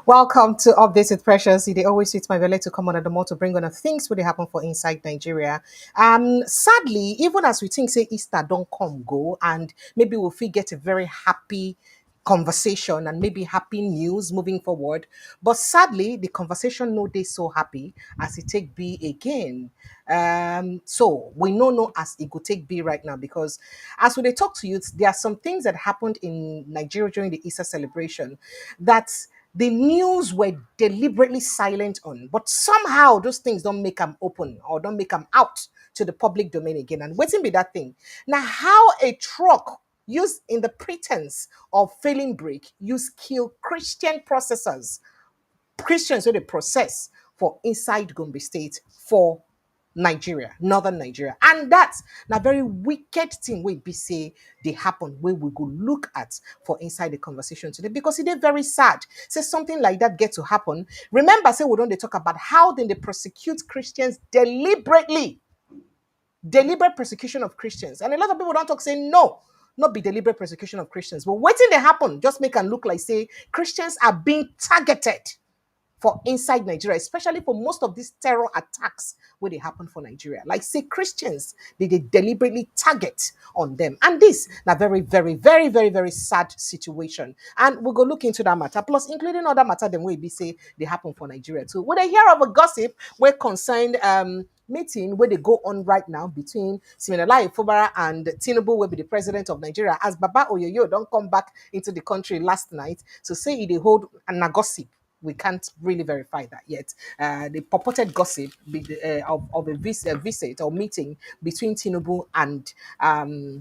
Welcome to Updates with Precious. They always fit my belly to come on at the more to bring on the things what they happen for inside Nigeria. Sadly, even as we think say Easter don't come go, and maybe we'll get a very happy conversation and maybe happy news moving forward. But sadly, the conversation no day so happy as it take be again. So we know no as it could take be right now because as we they talk to you, there are some things that happened in Nigeria during the Easter celebration that the news were deliberately silent on, but somehow those things don't make them open or don't make them out to the public domain again. And waiting be that thing. Now, how a truck used in the pretense of failing brake used kill Christian processors, Christians where they process for inside Gombe State for Nigeria, northern Nigeria. And that's a very wicked thing we be say they happen where we go look at for inside the conversation today because it is very sad. Say something like that get to happen. Remember, say we don't they talk about how then they prosecute Christians deliberately. Deliberate persecution of Christians. And a lot of people don't talk say no, not be deliberate persecution of Christians. But waiting they happen, just make and look like say Christians are being targeted for inside Nigeria, especially for most of these terror attacks where they happen for Nigeria. Like say Christians, they deliberately target on them. And this a very, very, very, very, very sad situation. And we'll go look into that matter, plus including other matter than we be say they happen for Nigeria too. Would I hear of a gossip where concerned meeting where they go on right now between Siminalayi Fubara and Tinubu will be the president of Nigeria as Baba Oyoyo don't come back into the country last night to say they hold a gossip. We can't really verify that yet. The purported gossip of a visit or meeting between Tinubu and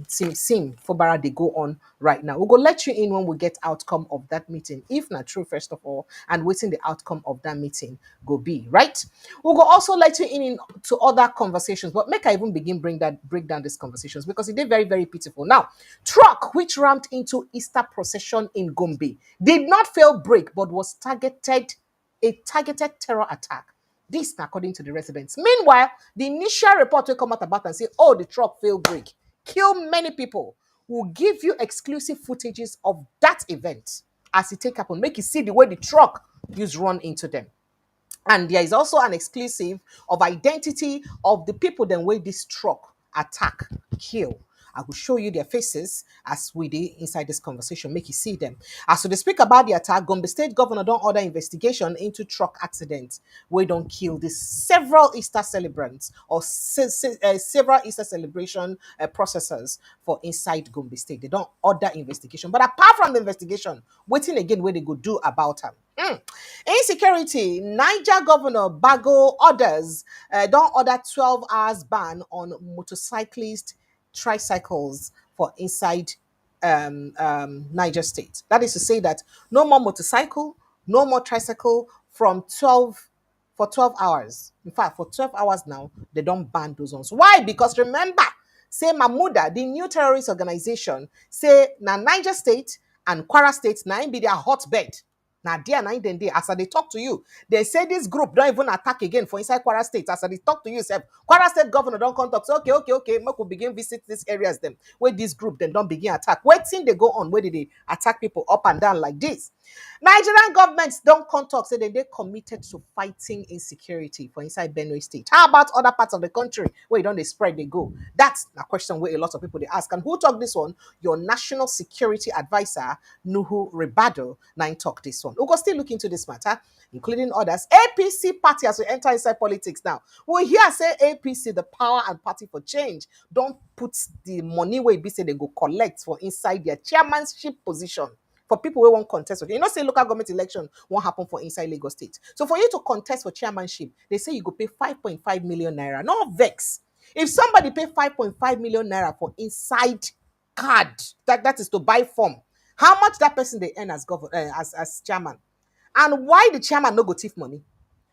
Sim Fubara, they go on right now. We'll go let you in when we get outcome of that meeting, if not true, first of all, and waiting the outcome of that meeting go be, right? We'll go also let you in to other conversations, but make I even break down these conversations because it is very, very pitiful. Now, truck which rammed into Easter procession in Gombe did not fail break, but was a targeted terror attack. This according to the residents. Meanwhile, the initial report will come out about and say, oh, the truck failed break, kill many people. We'll give you exclusive footages of that event as it take happen. Make you see the way the truck used run into them. And there is also an exclusive of identity of the people then where this truck attack kill. I will show you their faces as we did inside this conversation, make you see them. As we speak about the attack, Gombe State governor don't order investigation into truck accident. We don't kill these several Easter celebrants or several Easter celebration processors for inside Gombe State. They don't order investigation. But apart from the investigation, waiting again where they go do about them. Insecurity. Niger Governor Bago orders don't order 12 hours ban on motorcyclists, tricycles for inside Niger State. That is to say that no more motorcycle, no more tricycle from 12 for 12 hours. In fact, for 12 hours now, they don't ban those ones. Why? Because remember, say Mahmouda, the new terrorist organization, say na Niger State and Kwara State now be their hotbed. Now, there, now, then, there, as they talk to you, they say this group don't even attack again for inside Kwara State. As they talk to you, say, Kwara State governor don't contact. So, okay, make we begin visit these areas then, where this group then don't begin attack. Waiting they go on, where did they attack people up and down like this? Nigerian governments don't contact, say they're committed to fighting insecurity for inside Benue State. How about other parts of the country where don't they spread, they go? That's a question where a lot of people they ask. And who talk this one? Your national security advisor, Nuhu Ribado, nine talk this one. We'll go still look into this matter, including others. APC party as we enter inside politics now. We hear say APC, the power and party for change, don't put the money where be say they go collect for inside their chairmanship position. For people who won't contest with you know, say local government election won't happen for inside Lagos State. So for you to contest for chairmanship, they say you go pay 5.5 million naira. No vex. If somebody pay 5.5 million naira for inside card, that is to buy form, how much that person they earn as as chairman? And why the chairman no go thief money?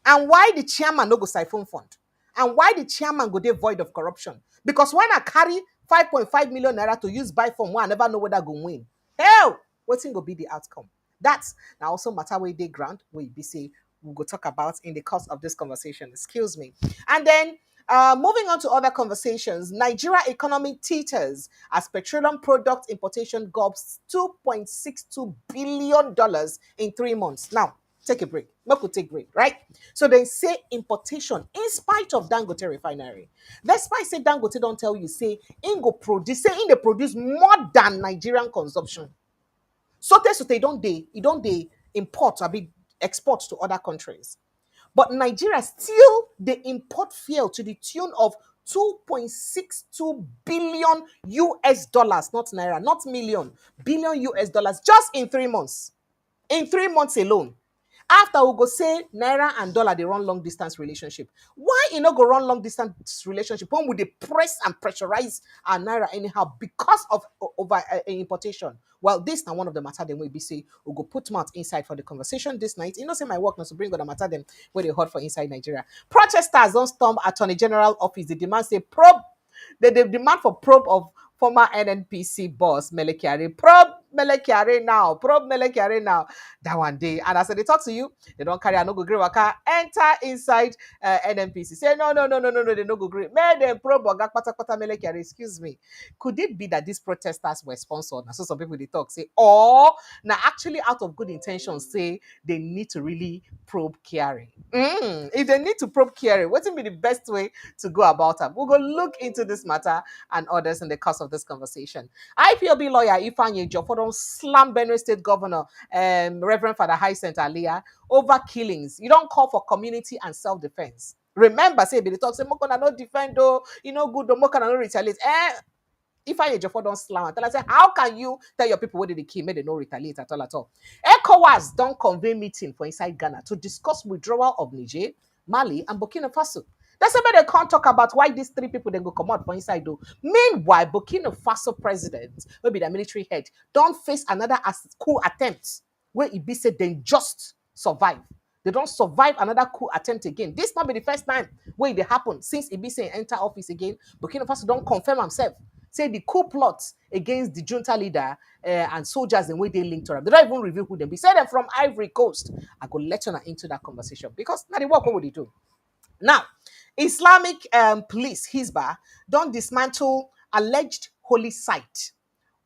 And why the chairman no go siphon fund? And why the chairman go dey void of corruption? Because when I carry 5.5 million naira to use buy form, one I never know whether I go win. Hell, waiting go be the outcome. That's now also matter where they grant, where you be say we'll go talk about in the course of this conversation. Excuse me. And then moving on to other conversations, Nigeria economy teeters as petroleum product importation gobs $2.62 billion in 3 months. Now, take a break. Make we take break, right? So they say importation in spite of Dangote refinery. Despite say Dangote don't tell you, say in go produce, say in they produce more than Nigerian consumption. So they don't they import or be export to other countries. But Nigeria still they import fuel to the tune of 2.62 billion US dollars, not naira, not million, billion US dollars just in 3 months. In 3 months alone. After we go say naira and dollar they run long distance relationship. Why you no go run long distance relationship when we dey press and pressurize our naira anyhow because of over importation? Well, this na one of the matter dem wey be say we go put mouth inside for the conversation this night. You know say my work na to bring on the matter dem wey dey hot for inside Nigeria. Protesters don storm Attorney General office. They demand say probe. They demand for probe of former NNPC boss Mele Kyari. Probe Mele Kyari now. Probe Mele Kyari now. That one day. And as they talk to you, they don't carry a no go gree waka. Enter inside NNPC. Say no. They no go gree. May they probe Oga Kpata Kpata Mele Kyari. Excuse me. Could it be that these protesters were sponsored? So some people they talk say, or now actually out of good intentions say they need to really probe Kyari. If they need to probe Kyari, what would be the best way to go about it? We'll go look into this matter and others in the course of this conversation. IPOB lawyer Ifeanyi Ejiofor don slam Benue State Governor Reverend Father Hyacinth Alia over killings. You don't call for community and self-defense. Remember, say they talk say Mokona no defend though, you know good, Mokona no retaliate. Ifeanyi Ejiofor don slam and tell us say, how can you tell your people where they kill, make they no retaliate at all at all? ECOWAS don convene meeting for inside Ghana to discuss withdrawal of Niger, Mali, and Burkina Faso. That's why they can't talk about why these three people then go come out for inside though. Meanwhile, Burkina Faso president, maybe the military head, don't face another coup attempt where it be said they just survive. They don't survive another coup attempt again. This not be the first time where it happen since Ibise enter office again. Burkina Faso don't confirm himself. Say the coup plot against the junta leader and soldiers in way they linked to them. They don't even reveal who them be. Say them from Ivory Coast. I go let you into that conversation because now they work. What would they do? Now, Islamic police, Hizbah, don't dismantle alleged holy site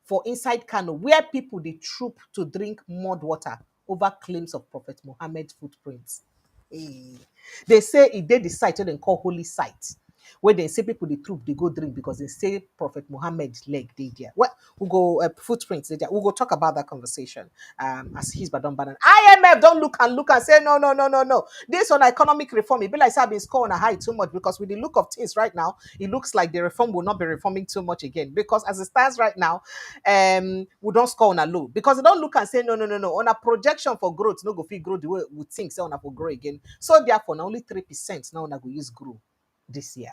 for inside Kano, where people they troop to drink mud water over claims of Prophet Muhammad's footprints. They say it did the site they call holy site, where they say people the troop they go drink because they say Prophet Muhammad's leg they there. Well, we go footprints they there. We go talk about that conversation as his but don't ban. IMF don't look and say no. This on economic reform, it be like I've been scoring a high too much because with the look of things right now, it looks like the reform will not be reforming too much again because as it stands right now, we don't score on a low because they don't look and say no. On a projection for growth, no go fit grow the way we think say on a for grow again. So therefore, now only 3% now on a go use grow this year.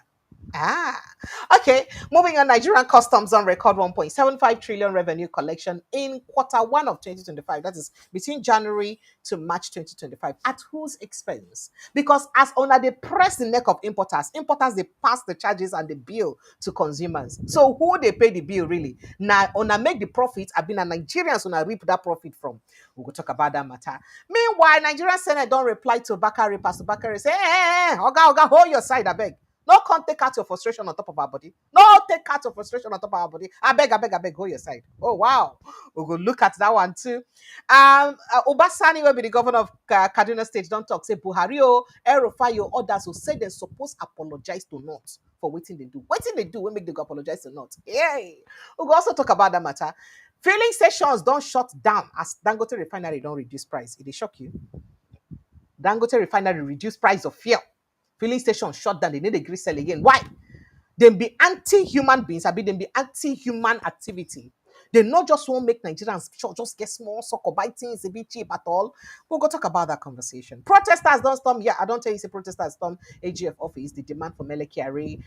Okay. Moving on, Nigerian customs on record 1.75 trillion revenue collection in Q1 of 2025. That is between January to March 2025. At whose expense? Because as owner they press the neck of importers they pass the charges and the bill to consumers. So who they pay the bill really? Now owner make the profit. I've been a Nigerians owner reap that profit from. We'll go talk about that matter. Meanwhile, Nigerian Senate don't reply to Bakari. Pastor Bakari say, Oga, hold your side, I beg. No, can't take out your frustration on top of our body. No, take out your frustration on top of our body. I beg, go your side. Oh, wow. We'll go look at that one too. Obasani will be the governor of Kaduna State. Don't talk. Say Buhari, Erufai, others who say they're supposed to apologize to not for waiting they do. Waiting they do, we make them go apologize to not. Yay. We'll also talk about that matter. Filling stations don't shut down as Dangote refinery don't reduce price. It shock you. Dangote refinery reduce price of fuel. Filling station shut down. They need a grease sell again. Why? They be anti-human beings. They be anti-human activity. They not just won't make Nigerians just get small, sucker buy things a bit cheap at all. We'll go talk about that conversation. Protesters don't storm. Yeah, I don't tell you say protesters storm AGF office. The demand for Mele Kyari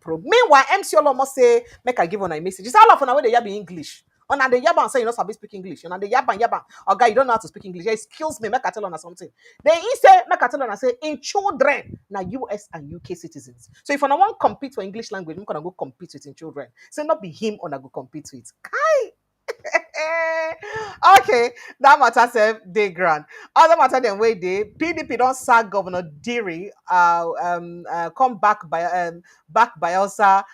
probe. Meanwhile, MC Olomo say make I give on a message. It's all of on way they be English. On the yaban say you know sabi speak English. On the yaban. Oh guy, you don't know how to speak English. Excuse me, make I tell on something. Then he say make I tell on say in children now US and UK citizens. So if I want to compete for English language, I'm gonna go compete with in children. So not be him on I go compete with. Kai. Okay, that matter say they grand. Other matter than way they PDP don't sack Governor Diri come back by Elsa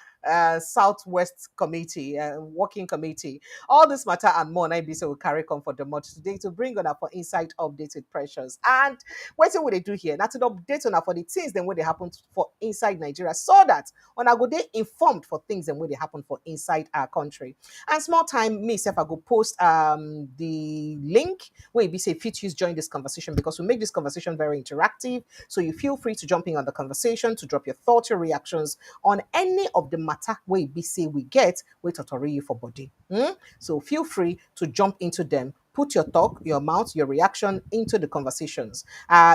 Southwest Committee, Working Committee. All this matter and more, I be so will carry on for the month today to bring on for insight updated pressures. And what they do here? Now to update on for the things then when they happen for inside Nigeria, so that on I go they informed for things and when they happen for inside our country. And small time, me if I go post the link where be say fit use join this conversation because we make this conversation very interactive. So you feel free to jump in on the conversation to drop your thoughts, your reactions on any of the matter where be say we get wait to you for body. So feel free to jump into them. Put your talk, your mouth, your reaction into the conversations.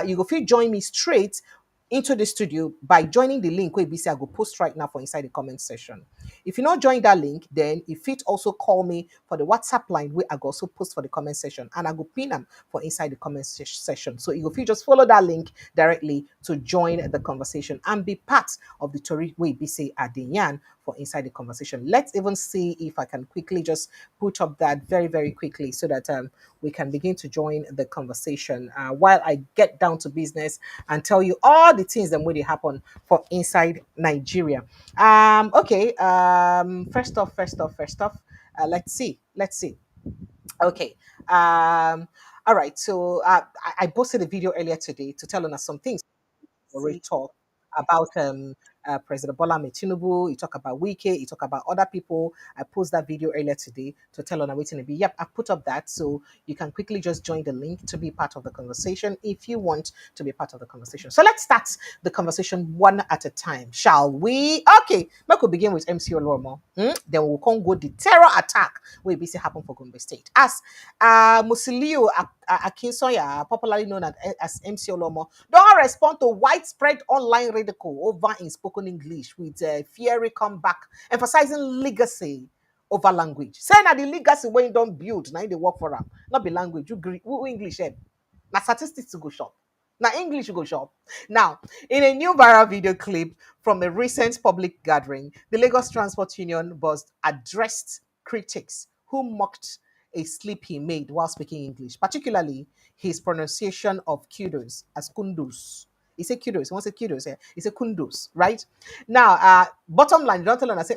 You go feel join me straight into the studio by joining the link where BC I go post right now for inside the comment section. If you not join that link, then if it also call me for the WhatsApp line where I go also post for the comment section and I go pin them for inside the comment section. So if you just follow that link directly to join the conversation and be part of the Tori way BC Adinyan for inside the conversation. Let's even see if I can quickly just put up that very, very quickly so that we can begin to join the conversation while I get down to business and tell you all the things that really happen for inside Nigeria. Okay. First off, let's see. Okay. All right. So I posted a video earlier today to tell us some things already talk about President Bola Ahmed Tinubu. You talk about Wike. You talk about other people. I posted that video earlier today to tell on waiting to be. Yep, I put up that so you can quickly just join the link to be part of the conversation if you want to be part of the conversation. So let's start the conversation one at a time, shall we? Okay, Mark will begin with MC Oluomo. Then we'll come go the terror attack where BC happened for Gombe State. As Musiliu Akinsoya, popularly known as MC Oluomo, don't respond to widespread online ridicule over in spoken English with fiery comeback, emphasizing legacy over language. Saying that the legacy when you don't build, now they work for them. Not be language, you agree, who English, now statistics to go shop. Now English go shop. Now, in a new viral video clip from a recent public gathering, the Lagos Transport Union boss addressed critics who mocked a slip he made while speaking English, particularly his pronunciation of kudos as kundus. He said kudos. He wants to say kudos. He said kundus, right? Now, bottom line, don't tell us.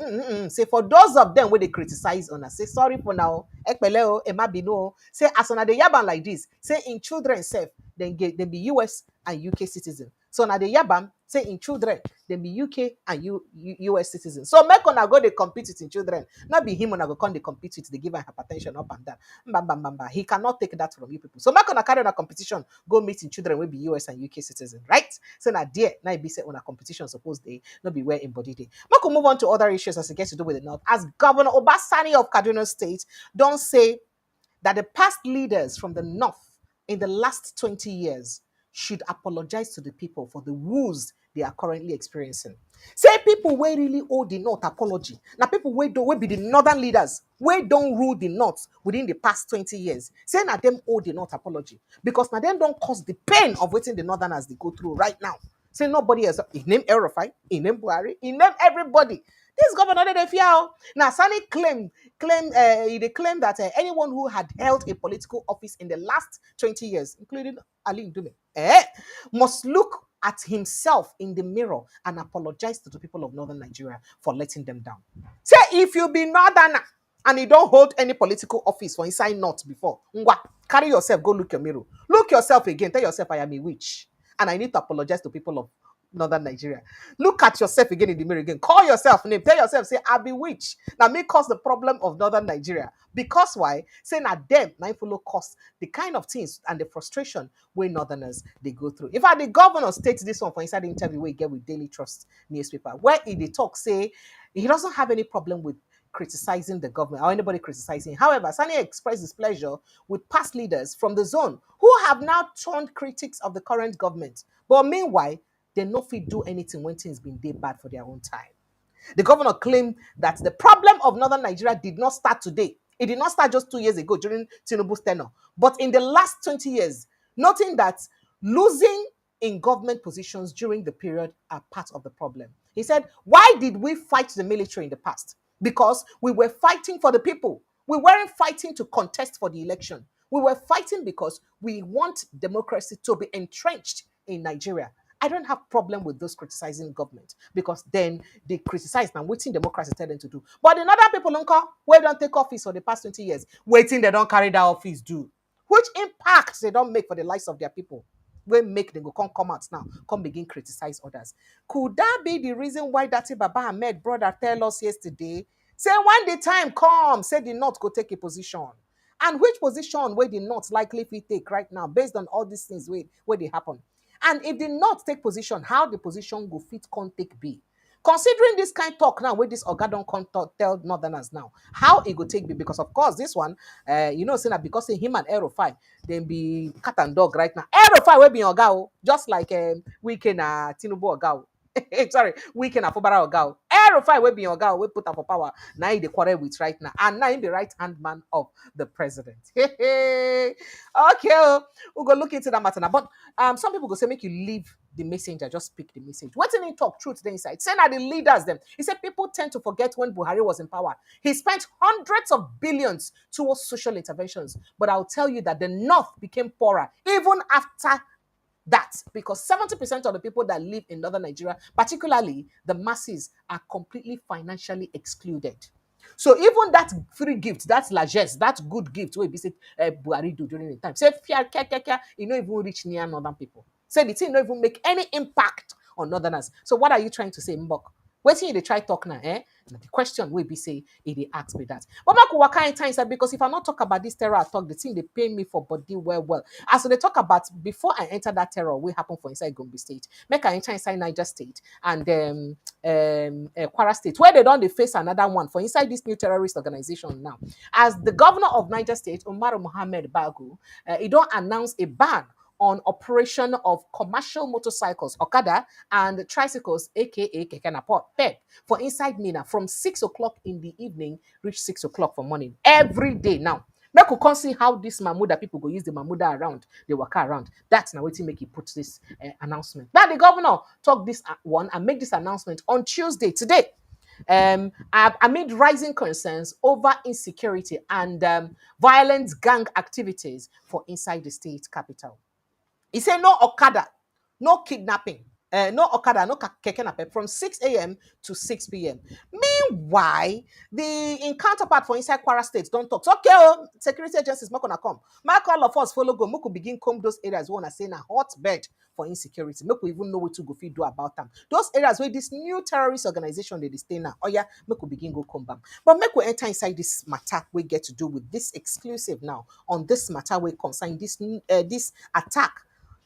Say for those of them where they criticize on us, say sorry for now. Ekpele o, ema bino. Say as on the yaban like this. Say in children self, then get they be US and UK citizen. So now the yabam say in children, then be UK and US citizens. So make on go they compete it in children. Not be him on go come they compete it, they give him hypertension up and down. Mbamba. He cannot take that from you people. So make on carry on a competition, go meet in children will be US and UK citizens, right? So now there, now be set on a competition, suppose they not be where embodied it. Make move on to other issues as it gets to do with the North. As Governor Obasani of Kaduna State don't say that the past leaders from the North in the last 20 years should apologize to the people for the woes they are currently experiencing. Say people where really owe the North apology. Now people where don't be the northern leaders, where don't rule the North within the past 20 years. Say now them owe the North apology. Because now them don't cause the pain of waiting the northerners they go through right now. Say nobody else. He named Erofai, he named Buhari, he named everybody. This governor they fear. Now Sani they claim that anyone who had held a political office in the last 20 years, including Ali Ndume, must look at himself in the mirror and apologize to the people of northern Nigeria for letting them down. Say if you be northerner and you don't hold any political office for inside north before, carry yourself, go look your mirror. Look yourself again, tell yourself I am a witch and I need to apologize to people of northern Nigeria. Look at yourself again in the mirror again. Call yourself name. Tell yourself, say, I bewitched. Now, may cause the problem of northern Nigeria. Because why? Say, now them, now follow cause the kind of things and the frustration where northerners they go through. In fact, the governor states this one for inside the interview we get with Daily Trust newspaper, where in the talk say he doesn't have any problem with criticizing the government or anybody criticizing. However, Sani expressed his pleasure with past leaders from the zone who have now turned critics of the current government. But meanwhile, they no fit do anything when things been day bad for their own time. The governor claimed that the problem of northern Nigeria did not start today. It did not start just 2 years ago during Tinubu's tenure, but in the last 20 years, noting that losing in government positions during the period are part of the problem. He said, why did we fight the military in the past? Because we were fighting for the people. We weren't fighting to contest for the election. We were fighting because we want democracy to be entrenched in Nigeria. I don't have problem with those criticizing government because then they criticize now waiting democracy tell them to do. But in other people don't call, we don't take office for the past 20 years, waiting they don't carry that office do. Which impacts they don't make for the lives of their people. We make them go come out now, come begin criticize others. Could that be the reason why that Baba Ahmed brother tell us yesterday? Say when the time comes, say the North go take a position. And which position where the North likely fit take right now, based on all these things where they happen. And if the North take position, how the position go fit can take be? Considering this kind of talk now, where this Oga don't come tell Northerners now, how it go take be? Because of course this one, saying that because him and Aerofy, then be cat and dog right now. Aerofy will be Oga, just like Weekend Tinubu Oga. Sorry, Weekend Afobara Oga. Aerofy will be Oga, we put up for power. Now he the quarrel with right now, and now he the right hand man of the president. Okay, we'll go look into that matter now. But some people go say make you leave the messenger, just speak the message. What did he talk truth then inside? Saying that the leaders them. He said people tend to forget when Buhari was in power. He spent hundreds of billions towards social interventions. But I'll tell you that the North became poorer even after that, because 70% of the people that live in northern Nigeria, particularly the masses, are completely financially excluded. So even that free gift, that largesse, that good gift, where we say Buhari do during the time, say you know even reach near northern people. Say the thing not even make any impact on northerners. So what are you trying to say, Mbok? Waiting they try talk now, eh? Now the question will be say, if they ask me that. But what kind of time because if I not talk about this terror talk, the thing they pay me for body well. As so they talk about before I enter that terror, what happen for inside Gombe State, make I enter inside Niger State and Kwara State, where they don't face another one for inside this new terrorist organization now. As the governor of Niger State, Umar Mohammed Bagu, he don't announce a ban on operation of commercial motorcycles, Okada, and tricycles, aka Keke Napep, PEP, for inside Mina from 6 o'clock in the evening, reach 6 o'clock for morning, every day now. Make we come see how this Mamuda people go use the Mamuda around, the waka around. That's now what make he put this announcement. Now the governor talk this one and make this announcement on Tuesday, today. Amid rising concerns over insecurity and violent gang activities for inside the state capital. He said no Okada, no kidnapping, no Okada, no keke napep from 6 a.m. to 6 p.m. Meanwhile, the counterpart for inside Kwara State don't talk. So, okay, security agencies not gonna come. Make all of us follow go. Make we begin comb those areas we wanna say na hotbed for insecurity. Make we even know what to go feed do about them. Those areas where this new terrorist organization they stay now. Oh yeah, make we begin go come back. But make we enter inside this matter we get to do with this exclusive now on this matter we concern this attack.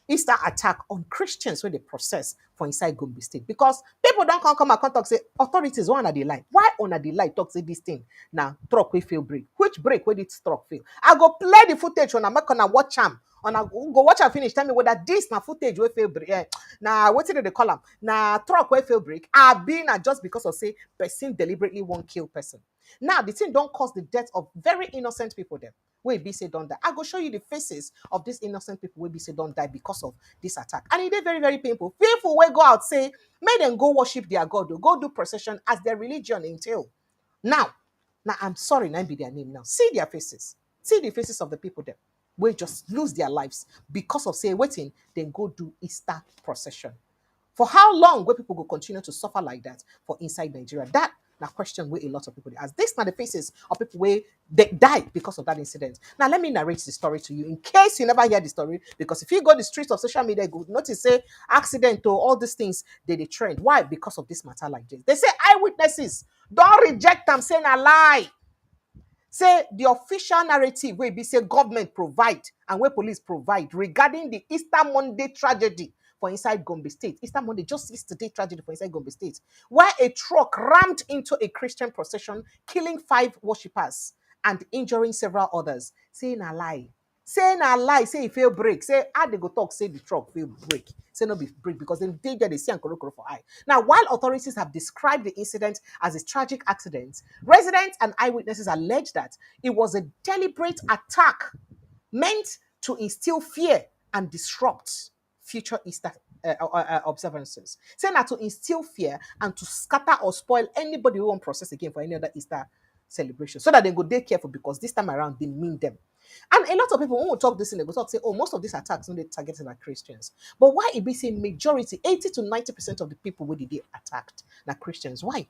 Easter attack on Christians when they process for inside Gombe State. Because people don't come and talk say authorities one at the line. Why on the line talk say this thing? Now truck we fail break. Which break where did truck fail? I go play the footage when I'm gonna watch am. On I go watch and finish. Tell me whether this na footage we fail break. Now what did they call them? Now truck we fail break. I've been just because of say person deliberately won't kill person. Now the thing don't cause the death of very innocent people there. Wey be say don't die. I go show you the faces of these innocent people wey be say don't die because of this attack. And it is very, very painful. People will go out say, make them go worship their God, or go do procession as their religion entail. Now I'm sorry, now be their name now. See their faces. See the faces of the people there. We just lose their lives because of say waiting, then go do Easter procession. For how long will people go continue to suffer like that for inside Nigeria? That na question where a lot of people ask. This na the faces of people where they died because of that incident. Now let me narrate the story to you in case you never hear the story. Because if you go the streets of social media, you notice say accident or all these things they trend. Why? Because of this matter like this. They say eyewitnesses don't reject them, saying a lie. Say the official narrative where be say government provide and where police provide regarding the Easter Monday tragedy for inside Gombe State. Easter Monday, just yesterday tragedy for inside Gombe State, where a truck rammed into a Christian procession, killing 5 worshippers and injuring several others. Saying a lie. Saying a lie, say it fail break. Say how they go talk, say the truck fail break. Say no be break because they get the see and korokoro for eye. Now, while authorities have described the incident as a tragic accident, residents and eyewitnesses allege that it was a deliberate attack meant to instill fear and disrupt future Easter observances. Saying that to instill fear and to scatter or spoil anybody who won't process again for any other Easter celebration. So that they go they careful because this time around they mean them. And a lot of people, when we talk this in, they go talk, say, oh, most of these attacks, no, they targeting like Christians. But why it be say majority, 80 to 90% of the people where they attacked like Christians? Why?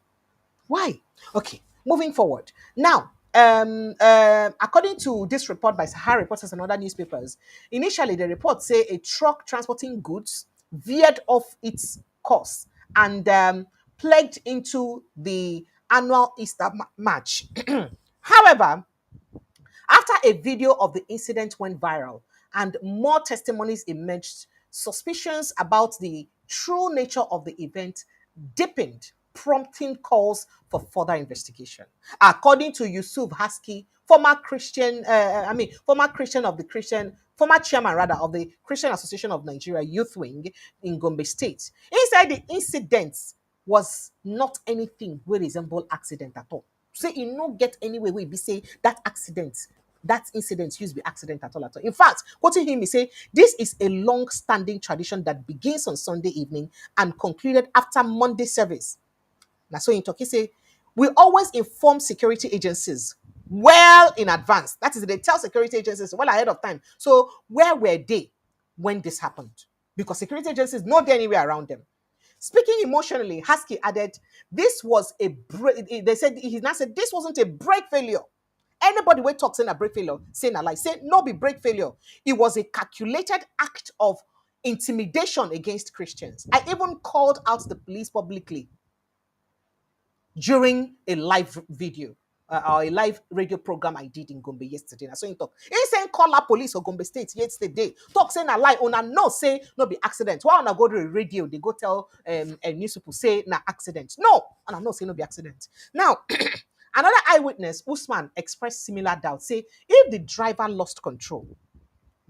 Why? Okay, moving forward. Now, according to this report by SaharaReporters and other newspapers, initially the report say a truck transporting goods veered off its course and plagued into the annual Easter march. However, after a video of the incident went viral and more testimonies emerged, suspicions about the true nature of the event deepened, prompting calls for further investigation. According to Yusuff Haskee, former chairman rather of the Christian Association of Nigeria Youth Wing in Gombe State, he said the incident was not anything wey resemble accident at all. Say e no get any way we be say that incident used to be accident at all at all. In fact, quoting him, he say this is a long-standing tradition that begins on Sunday evening and concluded after Monday service. Now, so in Turkey say we always inform security agencies well in advance. That is, they tell security agencies well ahead of time. So where were they when this happened? Because security agencies know they're anywhere around them. Speaking emotionally, Haskee added, this was a break. They said, he now said, this wasn't a brake failure. Anybody who talks in a brake failure, saying a lie, say no be brake failure. It was a calculated act of intimidation against Christians. I even called out the police publicly during a live video or a live radio program I did in Gombe yesterday. So he talk. He saying call up police or Gombe State yesterday. Talk saying a lie. Una no say no be accident. Why una go to the radio? They go tell a news people say na accident. No, and I no say no be accident. Now, another eyewitness, Usman, expressed similar doubt. Say if the driver lost control,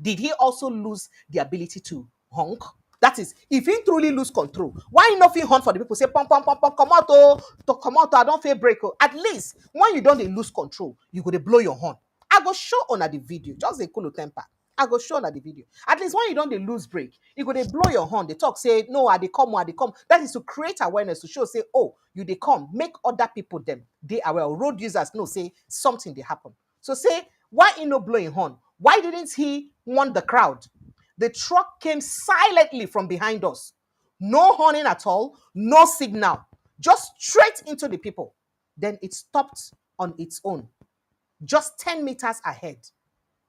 did he also lose the ability to honk? That is, if he truly lose control, why not feel hunt for the people? Say, pom, pom, pom, pom, come out, I don't feel break. Oh. At least when you don't lose control, you go to blow your horn. I go show on the video, just a cool temper. I go show on the video. At least when you don't lose break, you go to blow your horn. They talk, say, no, they come. That is to create awareness, to show, say, oh, you they come. Make other people them. They are well. Road users know, say, something they happen. So say, why he no blowing horn? Why didn't he warn the crowd? The truck came silently from behind us. No horning at all, no signal, just straight into the people. Then it stopped on its own, just 10 meters ahead.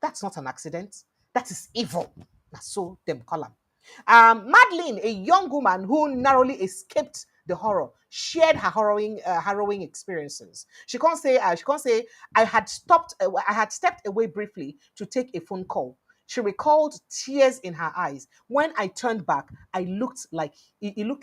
That's not an accident. That is evil. That's so them call them. Madeline, a young woman who narrowly escaped the horror, shared her harrowing experiences. She can't say, I had stepped away briefly to take a phone call. She recalled tears in her eyes. When I turned back, it looked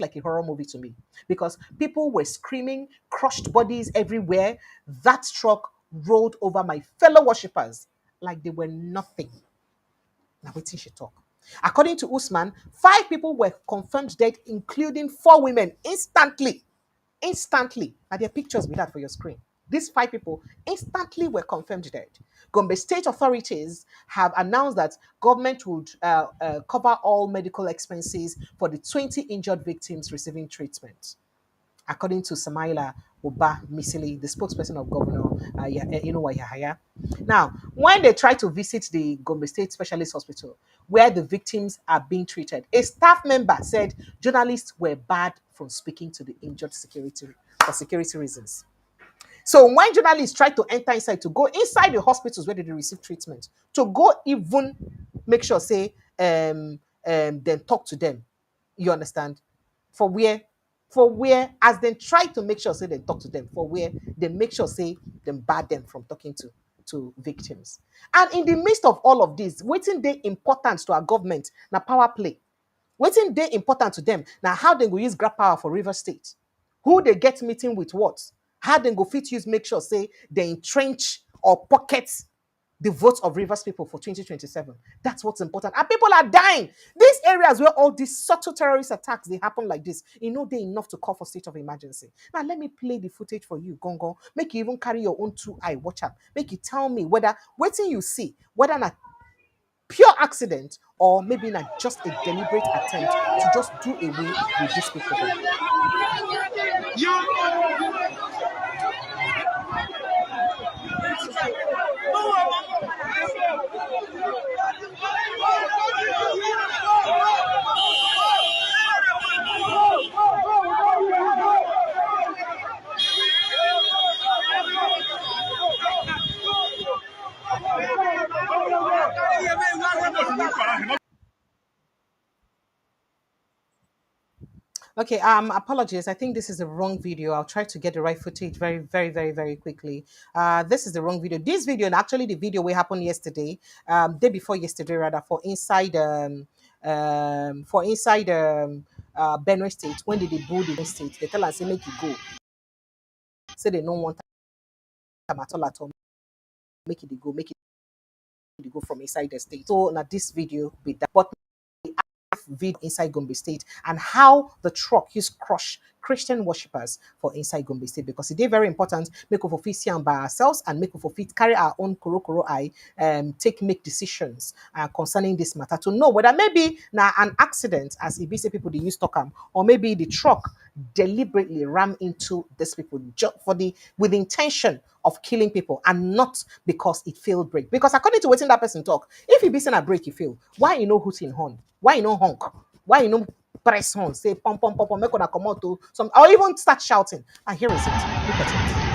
like a horror movie to me because people were screaming, crushed bodies everywhere. That truck rolled over my fellow worshippers like they were nothing. Now, wait till she talk. According to Usman, 5 people were confirmed dead, including 4 women, instantly. Now, there are pictures with that for your screen. These 5 people instantly were confirmed dead. Gombe State authorities have announced that government would cover all medical expenses for the 20 injured victims receiving treatment. According to Samaila Oba Misili, the spokesperson of Governor Yahaya. Now, when they tried to visit the Gombe State Specialist Hospital, where the victims are being treated, a staff member said journalists were barred from speaking to the injured for security reasons. So when journalists tried to enter inside, to go inside the hospitals where they receive treatment, to go even make sure, say, then talk to them, you understand? For where, as they try to make sure, say, they talk to them, for where they make sure, say, them bar them from talking to victims. And in the midst of all of this, waiting they important to our government, now power play. Waiting they important to them, now how they go use grab power for River State. Who they get meeting with what? How they go fit use make sure, say, they entrench or pocket the votes of Rivers people for 2027. That's what's important. And people are dying. These areas where all these subtle terrorist attacks, they happen like this, they enough to call for state of emergency. Now, let me play the footage for you, Gongo. Make you even carry your own 2-eye watch up. Make you tell me whether, waiting you see, whether not pure accident or maybe not just a deliberate attempt to just do away with these people. Okay, apologies. I think this is the wrong video. I'll try to get the right footage very, very, very, very quickly. This is the wrong video. This video, and actually the video will happen yesterday, day before yesterday rather, for inside Benue State. When did they bull the Benue State? They tell us say make it go. Say they don't want them at all. Make it go from inside the state. So now this video with that, but video inside Gombe State and how the truck used crush Christian worshippers for inside Gombe State because it is very important make we for fit see am by ourselves and make we for fit carry our own koro eye make decisions concerning this matter to know whether maybe now an accident as e be say people they use talk am or maybe the truck deliberately ram into these people for the with the intention of killing people and not because it failed brake. Because according to what that person talk, if you be saying a brake, you fail. Why you know hooting horn? Why you know honk? Why you know press horn? Say pom pom pom pom, make una come out to some or even start shouting. And here is it. Look at it.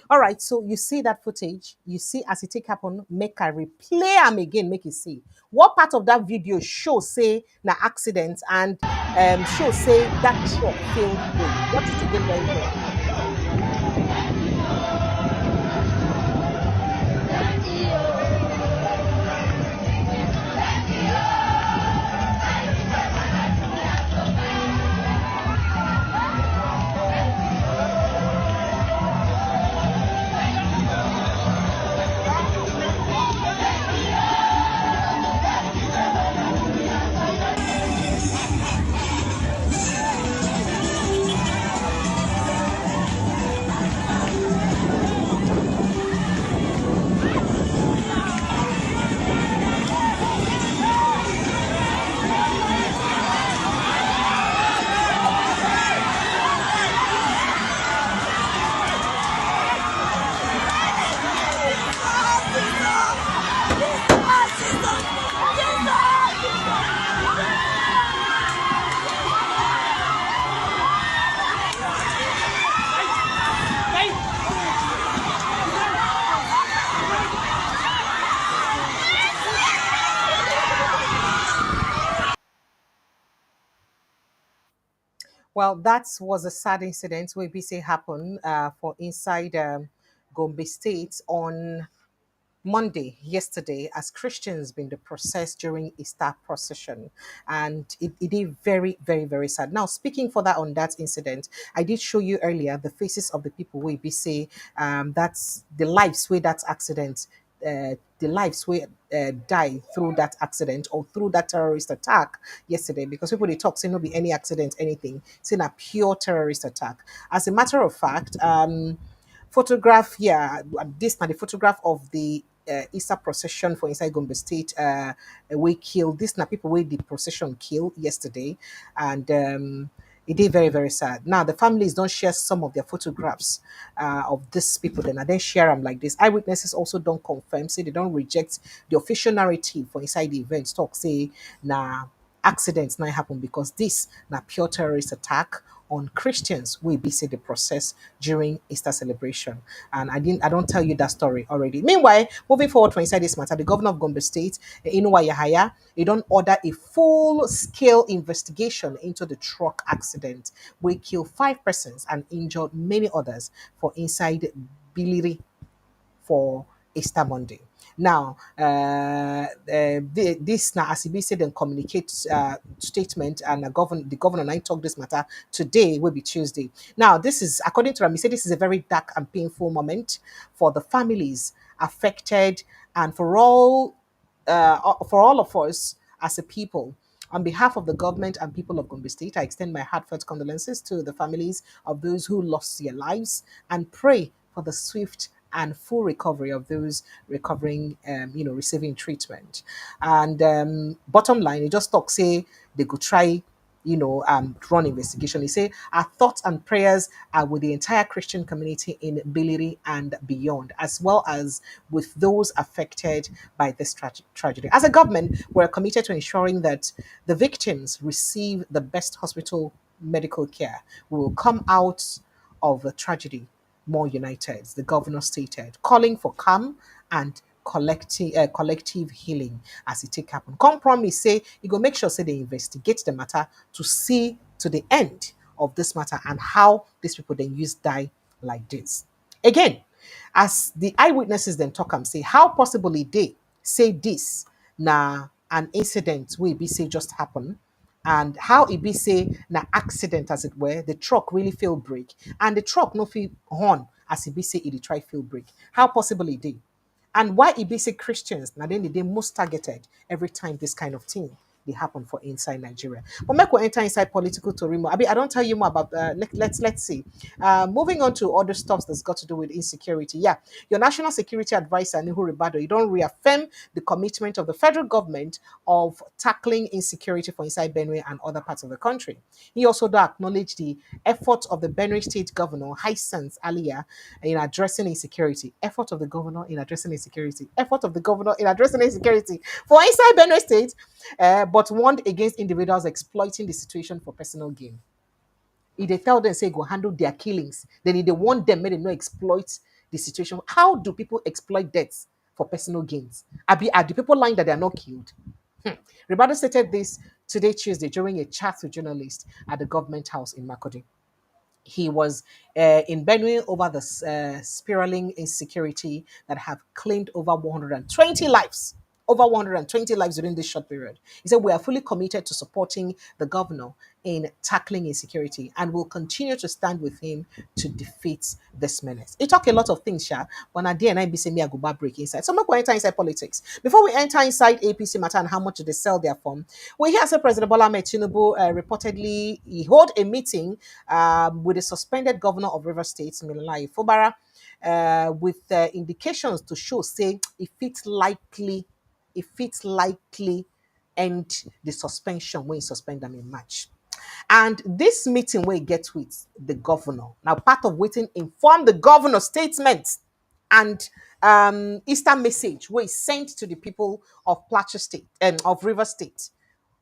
All right, so you see that footage, you see as it take happen, make a replay am again, make it see. What part of that video show say na accident and show say that truck failed brake? What is again very well? Well, that was a sad incident where we say happened for inside Gombe State on Monday, yesterday, as Christians been the process during Easter procession. And it is very, very, very sad. Now, speaking further on that incident, I did show you earlier the faces of the people where be say that's the lives where that accident the lives where die through that accident or through that terrorist attack yesterday because people they talk say no be any accident anything it's a pure terrorist attack. As a matter of fact, photograph here. This now the photograph of the Easter procession for inside Gombe State. We killed this now people where the procession killed yesterday, and it is very very sad. Now the families don't share some of their photographs of these people. Then and then share them like this. Eyewitnesses also don't confirm. Say they don't reject the official narrative for inside the event. Talk say nah accidents now happen because this na pure terrorist attack on Christians we be say the process during Easter celebration. And I don't tell you that story already. Meanwhile, moving forward from inside this matter, the governor of Gombe State, Inuwa Yahaya, he don't order a full-scale investigation into the truck accident where killed 5 persons and injured many others for inside Biliri for Easter Monday. Now, this now, as he said, then communicate statement, and the governor and I talk this matter today will be Tuesday. Now, this is according to him. He said this is a very dark and painful moment for the families affected and for all of us as a people. On behalf of the government and people of Gombe State, I extend my heartfelt condolences to the families of those who lost their lives and pray for the swift and full recovery of those recovering, receiving treatment. And bottom line, he just talk say they could try, run investigation. He say our thoughts and prayers are with the entire Christian community in Biliri and beyond, as well as with those affected by this tragedy. As a government, we're committed to ensuring that the victims receive the best hospital medical care. We will come out of the tragedy more united, the governor stated, calling for calm and collective healing as it take happen. Come promise say he go make sure say they investigate the matter to see to the end of this matter and how these people then use die like this. Again, as the eyewitnesses then talk and say how possibly they say this na an incident will be say just happen, and how it be say na accident as it were, the truck really feel break and the truck no feel horn as it be say it try feel break. How possible it did? And why it be say Christians now then they most targeted every time this kind of thing they happen for inside Nigeria. But make we enter inside political tourism. I don't tell you more about let's see. Moving on to other stuff that's got to do with insecurity. Yeah, your national security advisor Nuhu Ribado, you don't reaffirm the commitment of the federal government of tackling insecurity for inside Benue and other parts of the country. He also do acknowledge the efforts of the Benue State Governor Hisense Alia in addressing insecurity. Effort of the governor in addressing insecurity. Effort of the governor in addressing insecurity for inside Benue State, but warned against individuals exploiting the situation for personal gain. If they tell them say go handle their killings, then if they want them, may they not exploit the situation. How do people exploit deaths for personal gains? Are the people lying that they are not killed? Ribado stated this today, Tuesday, during a chat with journalists at the government house in Makodi. He was in Benue over the spiraling insecurity that have claimed over 120 lives. Over 120 lives within this short period. He said, we are fully committed to supporting the governor in tackling insecurity and will continue to stand with him to defeat this menace. He talked a lot of things, Sha, but at the end, I be saying me a go back break inside. So, I'm going to enter inside politics. Before we enter inside APC matter and how much they sell their form, we hear say President Bola Ahmed Tinubu reportedly he held a meeting with the suspended governor of River State, Milai Fubara, with indications to show, say, if it's likely end the suspension when you suspend them in March. And this meeting where he gets with the governor, now part of waiting inform the governor statement and Easter message where he sent to the people of Plateau State and of River State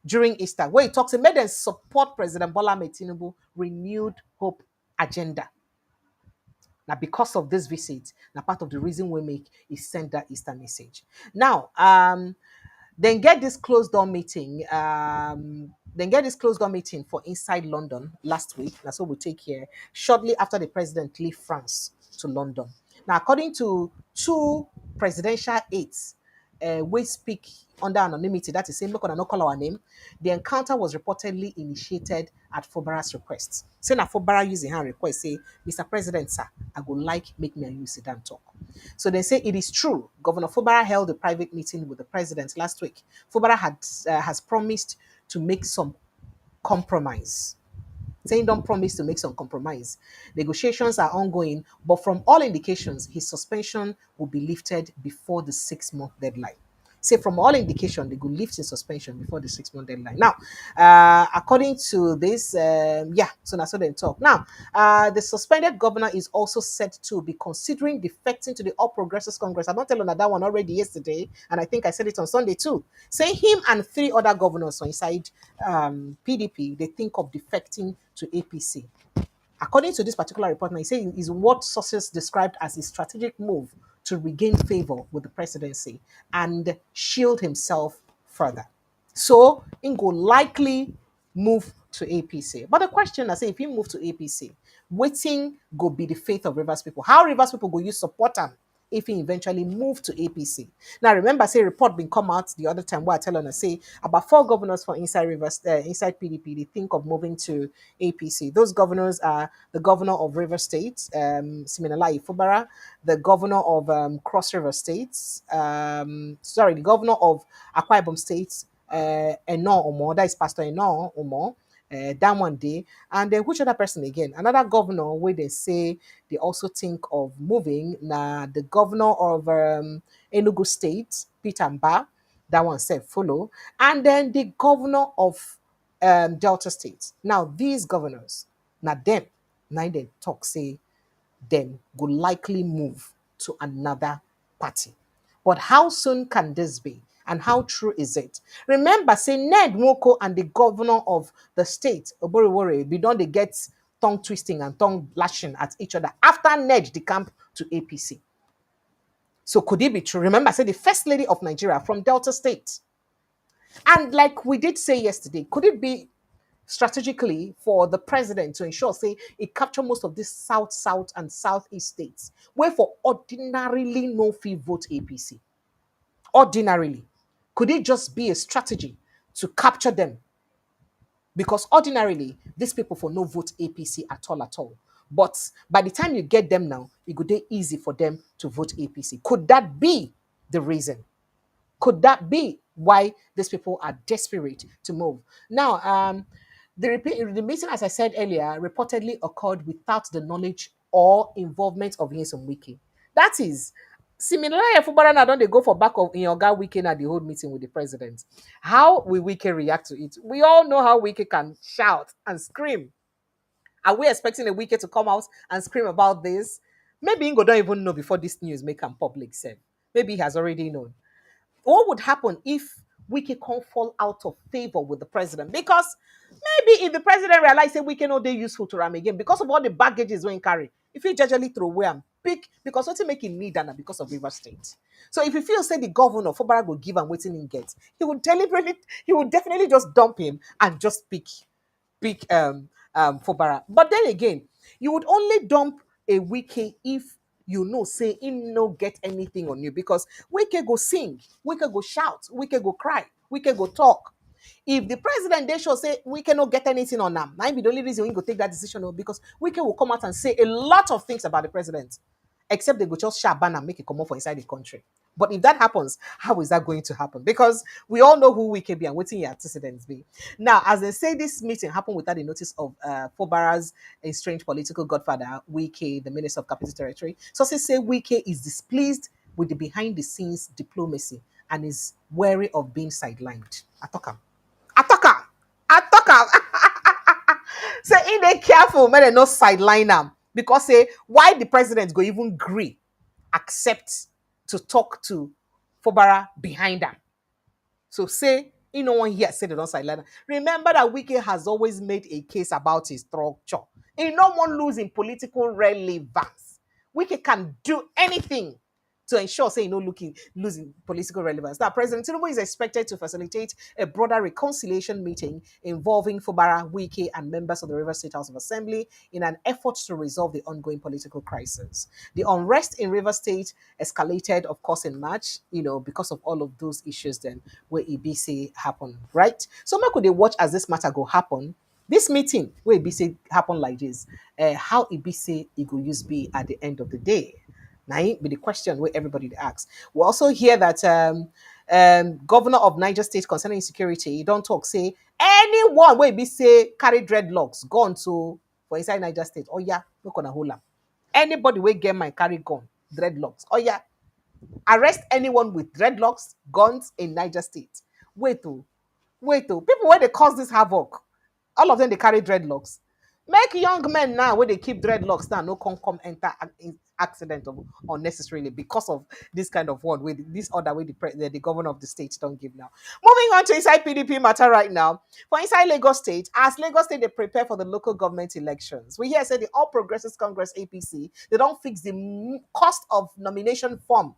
during Easter, where he talks, made them support President Bola Ahmed Tinubu renewed hope agenda. Now, because of this visit, now part of the reason we make is send that Easter message. Now, then get this closed door meeting. For inside London last week. That's what we take here shortly after the president left France to London. Now, according to two presidential aides, we speak under anonymity. That is saying, look on no call our name. The encounter was reportedly initiated at Fobara's request. Say na Fobara using her request, say, Mr. President, sir, I would like make me and you sit down talk. So they say it is true. Governor Fubara held a private meeting with the president last week. Fubara has promised to make some compromise. Saying don't promise to make some compromise. Negotiations are ongoing, but from all indications, his suspension will be lifted before the 6-month deadline. Say from all indication, they go lift in suspension before the 6 month deadline. Now, according to this, so that's what they talk. Now, the suspended governor is also said to be considering defecting to the All Progressives Congress. I don't tell on that one already yesterday, and I think I said it on Sunday too. Say him and three other governors on inside PDP, they think of defecting to APC. According to this particular report, now, he said is what sources described as a strategic move to regain favor with the presidency and shield himself further. So, Ingo likely move to APC. But the question I say, if he move to APC, waiting go be the faith of Rivers people. How Rivers people go use support him if he eventually move to APC? Now, remember, say report been come out the other time where I tell on say about 4 governors for inside Rivers, inside PDP, they think of moving to APC. Those governors are the governor of River State, Siminalayi Fubara, the governor of Cross River States, the governor of Akwa Ibom State, Eno Omo, that is Pastor Eno Omo, that one day. And then which other person again? Another governor where they say they also think of moving. Now the governor of Enugu State, Peter Mba, that one said follow. And then the governor of Delta State. Now these governors, now them, now they talk say them will likely move to another party. But how soon can this be? And how true is it? Remember, say Ned Nwoko and the governor of the state, Oboriwore, we don't they get tongue twisting and tongue lashing at each other after Ned the camp to APC. So could it be true? Remember, say the first lady of Nigeria from Delta State. And like we did say yesterday, could it be strategically for the president to ensure, say, it capture most of these south and southeast states, where for ordinarily no fee vote APC? Ordinarily, could it just be a strategy to capture them? Because ordinarily, these people for no vote APC at all. But by the time you get them now, it would be easy for them to vote APC. Could that be the reason? Could that be why these people are desperate to move? Now, the meeting, as I said earlier, reportedly occurred without the knowledge or involvement of Nyesom Wiki. That is, similarly, if Fubara don't they go for back of Inyoga Wiki at the whole meeting with the president. How will Wiki react to it? We all know how Wiki can shout and scream. Are we expecting a Wiki to come out and scream about this? Maybe Ingo don't even know before this news make him public said. Maybe he has already known. What would happen if Wiki can't fall out of favor with the president? Because maybe if the president realizes that Wiki no dey useful to Ram again because of all the baggages we carry, if he gradually throw away and pick because what he make him need and because of River State. So if he feels say the governor for Barack will give and waiting in get, he would definitely just dump him and just pick for Barack. But then again, you would only dump a Wiki if you know, say him no get anything on you because Wike go sing, Wike go shout, Wike go cry, Wike go talk. If the president they should say we cannot get anything on them, might be the only reason we go take that decision because Wike will come out and say a lot of things about the president, except they go just shaban and make it come up for inside the country. But if that happens, how is that going to happen? Because we all know who Wike be and waiting your antecedents be. Now, as they say, this meeting happened without the notice of Fobara's estranged political godfather, Wike, the Minister of Capital Territory. Sources say Wike is displeased with the behind-the-scenes diplomacy and is wary of being sidelined. Ataka. Say in they careful, may they not sideline them. Because say why the president go even agree, accept to talk to Fobara behind them. So say no one here said they don't sideline them. Remember that Wike has always made a case about his structure. He no one losing political relevance. Wike can do anything to ensure, say, losing political relevance. Now, President Tinubu is expected to facilitate a broader reconciliation meeting involving Fubara, Wike, and members of the Rivers State House of Assembly in an effort to resolve the ongoing political crisis. The unrest in Rivers State escalated, of course, in March, because of all of those issues then where EBC happened, right? So, could they watch as this matter go happen? This meeting where EBC happen like this, how EBC it go use be at the end of the day? Now, be the question where everybody asks. We also hear that governor of Niger State concerning insecurity, don't talk, say anyone where be say carry dreadlocks, gone to for inside Niger State. Oh yeah, look on a whole lamp. Anybody will get my carry gun, dreadlocks. Oh yeah, Arrest anyone with dreadlocks, guns in Niger State. Wait, oh, wait, oh. People where they cause this havoc, all of them they carry dreadlocks. Make young men now where they keep dreadlocks now no come enter accident of unnecessarily because of this kind of one with this other way the governor of the state don't give now. Moving on to inside PDP matter right now. For inside Lagos State, as Lagos State they prepare for the local government elections, we hear say the All Progressives Congress APC they don't fix the cost of nomination form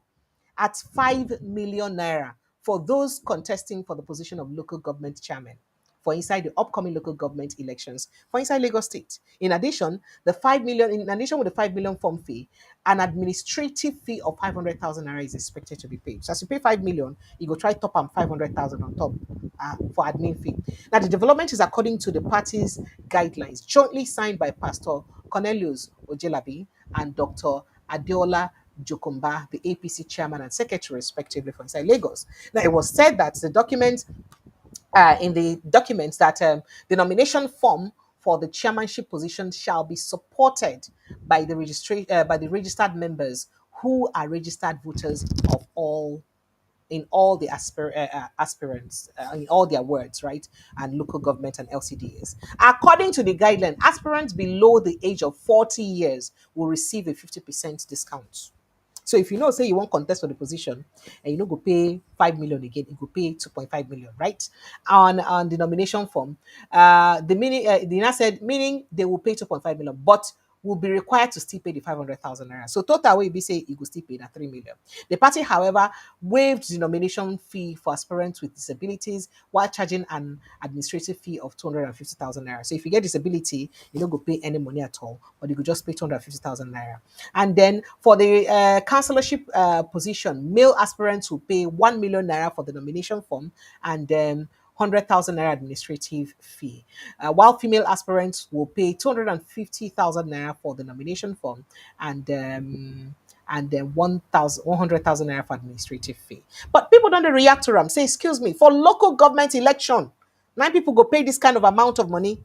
at 5 million naira for those contesting for the position of local government chairman for inside the upcoming local government elections for inside Lagos State. In addition, in addition with the 5 million form fee, an administrative fee of 500,000 naira is expected to be paid. So as you pay 5 million, you go try top up 500,000 on top for admin fee. Now the development is according to the party's guidelines, jointly signed by Pastor Cornelius Ojelabi and Dr. Adeola Jokumba, the APC chairman and secretary, respectively, for inside Lagos. Now, it was said that in the documents that the nomination form for the chairmanship position shall be supported by by the registered members who are registered voters of all in all the aspirants, in all their words, right? And local government and LCDs. According to the guideline, aspirants below the age of 40 years will receive a 50% discount. So if you know, say you want contest for the position and you know go pay 5 million again, you go pay 2.5 million, right? On the nomination form. The NAS said meaning they will pay 2.5 million, but will be required to still pay the 500,000 naira. So total way be say you go still pay that 3 million. The party, however, waived the nomination fee for aspirants with disabilities while charging an administrative fee of 250,000 naira. So if you get disability, you don't go pay any money at all, but you could just pay 250,000 naira. And then for the councillorship position, male aspirants will pay 1 million naira for the nomination form and then 100,000 naira administrative fee, while female aspirants will pay 250,000 naira for the nomination form and then 100,000 naira for administrative fee. But people don't react to them. Say, excuse me, for local government election, 9 people go pay this kind of amount of money.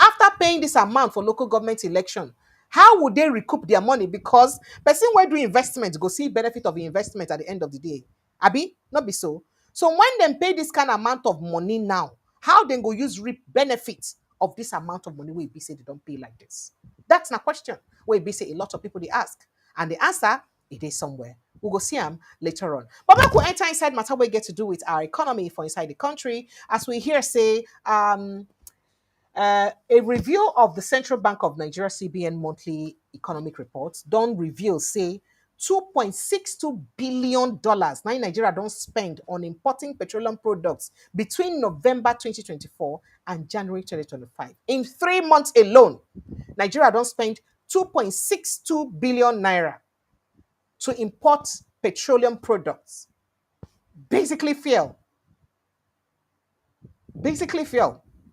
After paying this amount for local government election, how would they recoup their money? Because person where do investment go see benefit of the investment at the end of the day. Abi, not be so. So when them pay this kind of amount of money now, how they go use reap benefits of this amount of money where be say they don't pay like this? That's not question. Where be say a lot of people they ask. And the answer, it is somewhere. We'll go see them later on. But back we enter inside matter we get to do with our economy for inside the country. As we hear say, a review of the Central Bank of Nigeria CBN monthly economic reports don't reveal say $2.62 billion now Nigeria don't spend on importing petroleum products between November 2024 and January 2025. In 3 months alone, Nigeria don't spend 2.62 billion naira to import petroleum products. Basically fuel.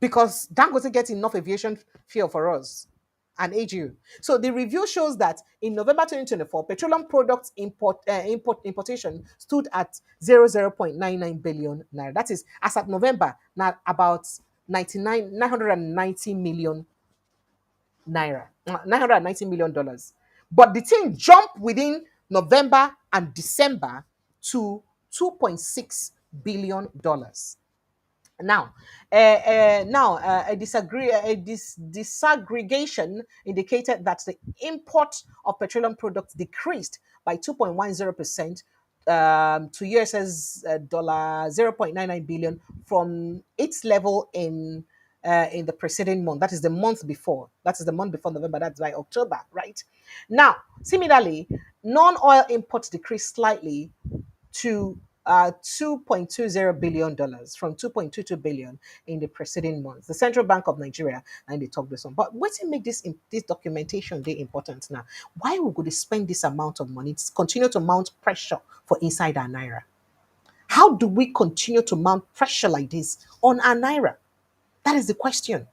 Because Dangote gets enough aviation fuel for us and AGU. So the review shows that in November 2024, petroleum products importation stood at 0.99 billion naira. That is, as at November, now about 990 million naira, $990 million. But the thing jumped within November and December to $2.6 billion. Now, disaggregation indicated that the import of petroleum products decreased by 2.10% to USS dollar 0.99 billion from its level in the preceding month. That is the month before. That is the month before November. That's by October, right? Now, similarly, non-oil imports decreased slightly to $2.20 billion from $2.22 billion in the preceding month. The Central Bank of Nigeria, and they talk this one. But what's it make this documentation very important now? Why we going to spend this amount of money to continue to mount pressure for inside our naira? How do we continue to mount pressure like this on our naira? That is the question.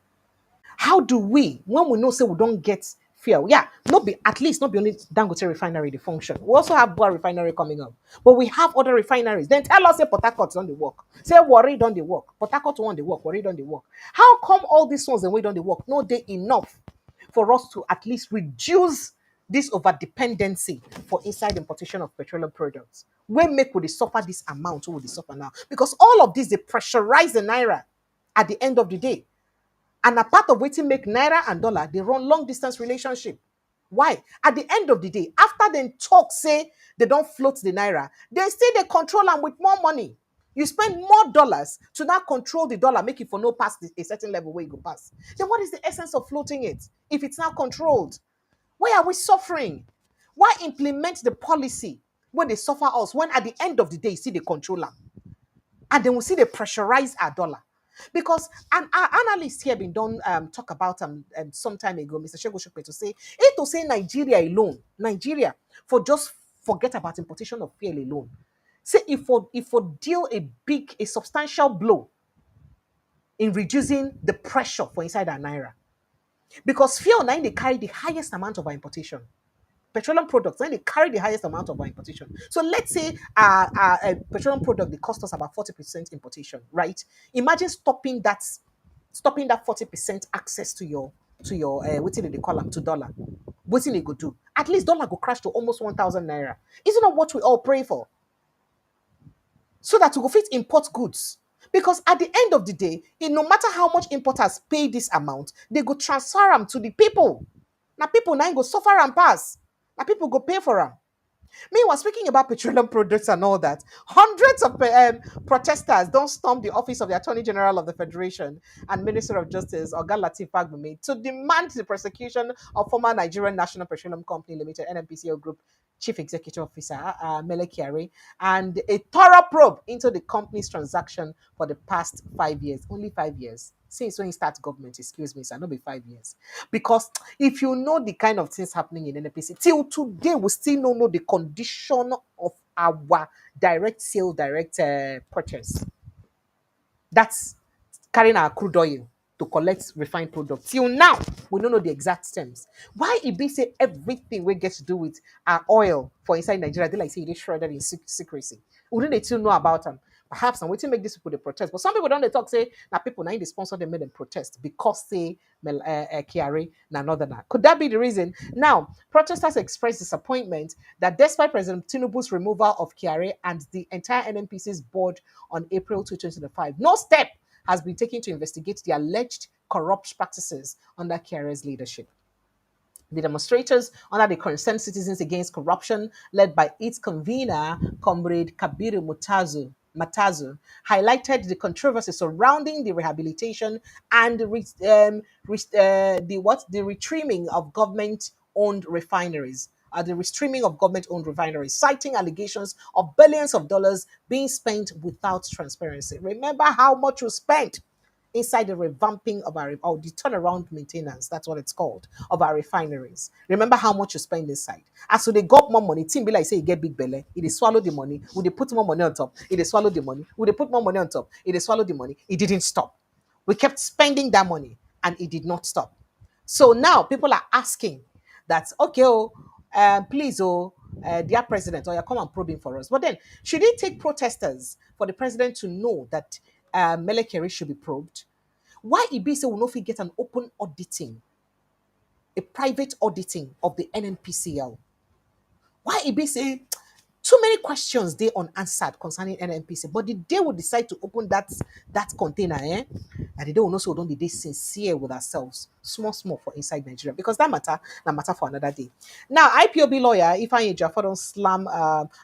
How do we, when we know say we don't get fuel, yeah, not be at least not be only Dangote refinery the function. We also have Boa refinery coming up, but we have other refineries. Then tell us say Port Harcourt on the work, say Warri on the work, Port Harcourt on the work, Warri on the work. How come all these ones that we don't the work? No, they enough for us to at least reduce this over dependency for inside importation of petroleum products. When make would they suffer this amount, or would they suffer now? Because all of this they pressurize the naira at the end of the day. And a part of waiting make naira and dollar, they run long distance relationship. Why? At the end of the day, after they talk, say they don't float the naira, they still they control them with more money. You spend more dollars to now control the dollar, make it for no pass a certain level where you go pass. Then what is the essence of floating it if it's now controlled? Why are we suffering? Why implement the policy when they suffer us when at the end of the day, you see the controller? And then we see they pressurize our dollar. Because our analyst here been done talk about some time ago, Mr. Shego Shukwe, to say Nigeria alone, Nigeria, for just forget about importation of fuel alone. Say if for deal a substantial blow in reducing the pressure for inside our naira. Because fuel now they carry the highest amount of our importation. Petroleum products, then they carry the highest amount of our importation. So let's say a petroleum product they cost us about 40% importation, right? Imagine stopping that 40% access to your what did they call them to dollar. What thing they go do? At least dollar go crash to almost 1,000 naira. Isn't that what we all pray for? So that we go fit import goods. Because at the end of the day, no matter how much importers pay this amount, they go transfer them to the people. Now people now go suffer and pass. Now people go pay for them. Meanwhile, speaking about petroleum products and all that, hundreds of protesters don't storm the office of the Attorney General of the Federation and Minister of Justice, Oga Lateef Fagbemi, to demand the prosecution of former Nigerian National Petroleum Company Limited, NNPCL Group Chief Executive Officer Mele Kyari, and a thorough probe into the company's transaction for the past 5 years. Only 5 years. Since when he started government, excuse me, sir, not be 5 years. Because if you know the kind of things happening in NNPC, till today, we still don't know the condition of our direct sale, direct purchase. That's carrying our crude oil to collect refined products. Till now, we don't know the exact terms. Why it be say everything we get to do with our oil for inside Nigeria, they like say it is shredded in secrecy. Wouldn't they still know about them? Perhaps I'm waiting to make these people they protest. But some people don't they talk say now people now they sponsor them made them protest because say Kyari na another na. Could that be the reason? Now, protesters expressed disappointment that despite President Tinubu's removal of Kyari and the entire NNPC's board on April 2025, no step has been taken to investigate the alleged corrupt practices under Kyari's leadership. The demonstrators under the Concerned Citizens Against Corruption, led by its convener, Comrade Kabiru Matazu, highlighted the controversy surrounding the rehabilitation and the retrimming of government-owned refineries. The restrimming of government-owned refineries, citing allegations of billions of dollars being spent without transparency. Remember how much was spent inside the revamping of or the turnaround maintenance, that's what it's called, of our refineries. Remember how much you spend inside. As so they got more money, team be like say you get big belly, it is swallow the money, would they put more money on top? It is swallow the money, would they put more money on top? It is swallow the money. It didn't stop. We kept spending that money and it did not stop. So now people are asking that, okay, please, dear president, or you come and probing for us. But then, should it take protesters for the president to know that Mele Kyari should be probed? Why it be so we know if we get an open auditing, a private auditing of the NNPCL? Why it be say too many questions they unanswered concerning NNPC, but the day we decide to open that container, and the day we know so don't be sincere with ourselves, small for inside Nigeria, because that matter for another day. Now, IPOB lawyer Ifeanyi Ejiofor don slam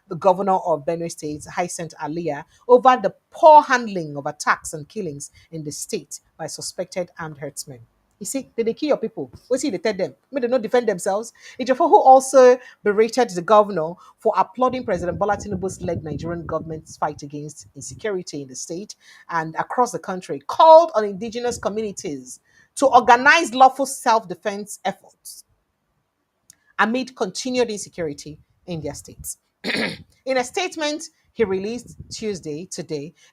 the governor of Benue State, Hyacinth Alia, over the poor handling of attacks and killings in the state by suspected armed herdsmen. You see, they kill your people. What see they tell them? May they not defend themselves. Ejiofor, who also berated the governor for applauding President Bola Tinubu's led Nigerian government's fight against insecurity in the state and across the country, called on indigenous communities to organize lawful self-defense efforts amid continued insecurity in their states. In a statement he released today,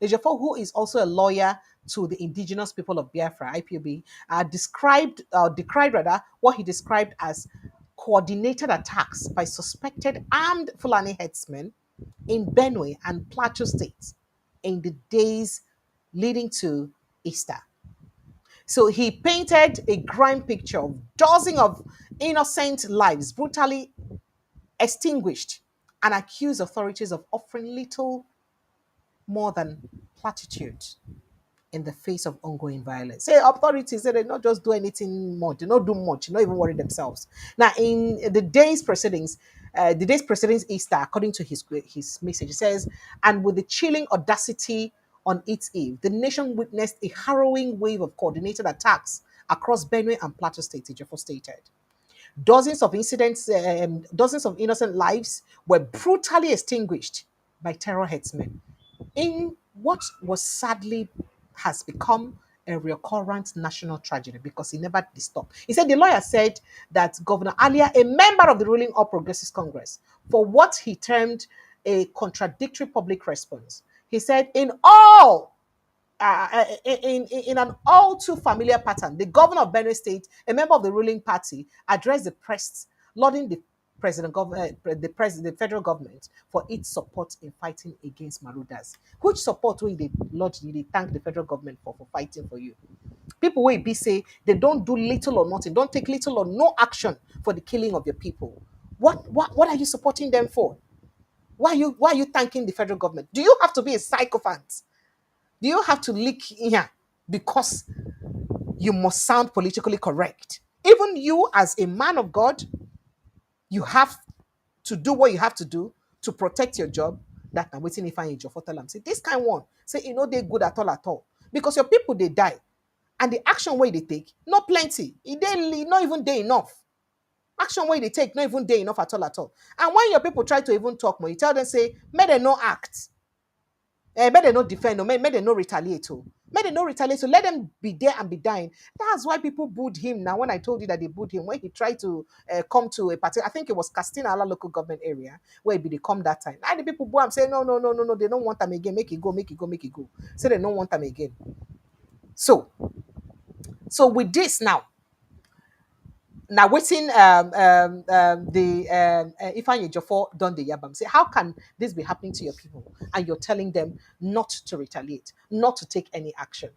Ejiofor, who is also a lawyer to the indigenous people of Biafra, IPOB, decried rather what he described as coordinated attacks by suspected armed Fulani headsmen in Benue and Plateau states in the days leading to Easter. So he painted a grim picture of dozens of Innocent lives brutally extinguished and accuse authorities of offering little more than platitude in the face of ongoing violence. Say authorities say they not just do anything much, they not do much, they not even worry themselves. Now, in the days preceding Easter, according to his message, it says, and with the chilling audacity on its eve, the nation witnessed a harrowing wave of coordinated attacks across Benue and Plateau State, Ejiofor stated. Dozens of innocent lives were brutally extinguished by terror headsmen in what was sadly has become a recurrent national tragedy because he never did stop. He said the lawyer said that Governor Alia, a member of the ruling All Progressives Congress, for what he termed a contradictory public response. He said, in an all too familiar pattern, the governor of Benue State, a member of the ruling party, addressed the press, lauding the federal government for its support in fighting against marauders. Which support will they lodge? They thank the federal government for fighting for you? People will be say they don't do little or nothing, don't take little or no action for the killing of your people. What are you supporting them for? Why are you thanking the federal government? Do you have to be a psychopath? Do you have to leak here because you must sound politically correct? Even you, as a man of God, you have to do what you have to do to protect your job. That I'm waiting if I in for tell them. Say this kind one. Say they're good at all. Because your people they die. And the action way they take, not plenty. They not even day enough. Action way they take, not even day enough at all at all. And when your people try to even talk more, you tell them, say, may they no act. May they not defend, or may they not retaliate. May they not retaliate. So let them be there and be dying. That's why people booed him. Now, when I told you that they booed him, when he tried to come to a particular, I think it was Castina local government area where he come that time. And the people boo him say, no, no, no, no, no, they don't want them again. Make it go, make it go, make it go. Say they don't want them again. So with this now waiting the Ifeanyi Ejiofor done the yabam. Say, how can this be happening to your people? And you're telling them not to retaliate, not to take any action.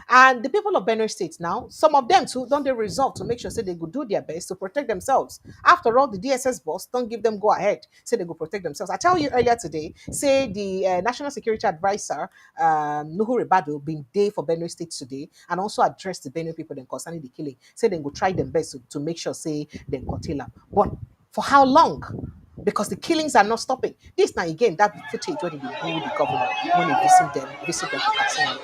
And the people of Benue State now, some of them too, don't they resolve to make sure say they go do their best to protect themselves. After all, the DSS boss don't give them go ahead, say they go protect themselves. I tell you earlier today, say the National Security Advisor, Nuhu Ribadu, been there for Benue State today and also addressed the Benue people then concerning the killing. Say they go try them best to make sure say they go kill them. But for how long? Because the killings are not stopping. This now again, that footage when they boo the governor when they visit them for Katsina.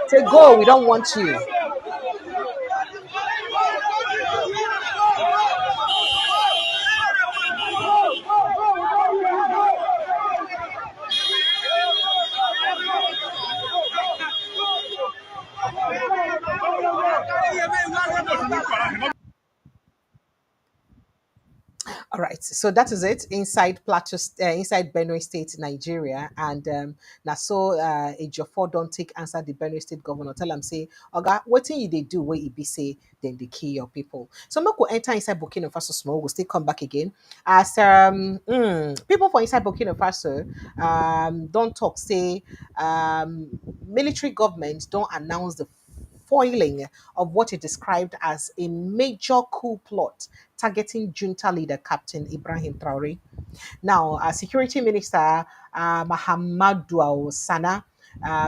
Say, go, we don't want you. All right, so that is it inside inside Benue State, Nigeria, and now so Ejiofor don't take answer the Benue State governor. Tell him say, "Oga, what thing you they do where you be say then they kill your people." So make we enter inside Burkina Faso small. We'll still come back again as people for inside Burkina Faso don't talk say military government don't announce the foiling of what it described as a major coup plot targeting junta leader Captain Ibrahim Traore. Now, Security Minister Mahamadou Sana,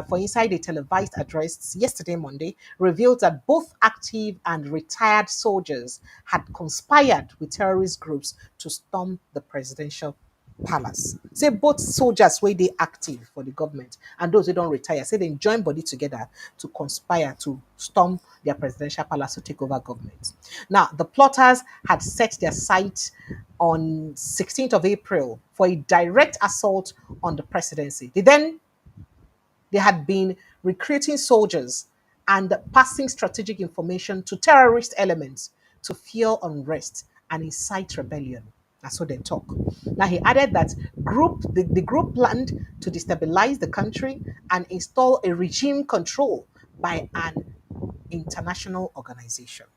for inside a televised address yesterday, Monday, revealed that both active and retired soldiers had conspired with terrorist groups to storm the presidential palace. Say both soldiers where they active for the government and those who don't retire, say they join body together to conspire to storm their presidential palace to take over government. Now, the plotters had set their sights on 16th of April for a direct assault on the presidency. They had been recruiting soldiers and passing strategic information to terrorist elements to fuel unrest and incite rebellion. That's what they talk. Now he added that the group planned to destabilize the country and install a regime control by an international organization.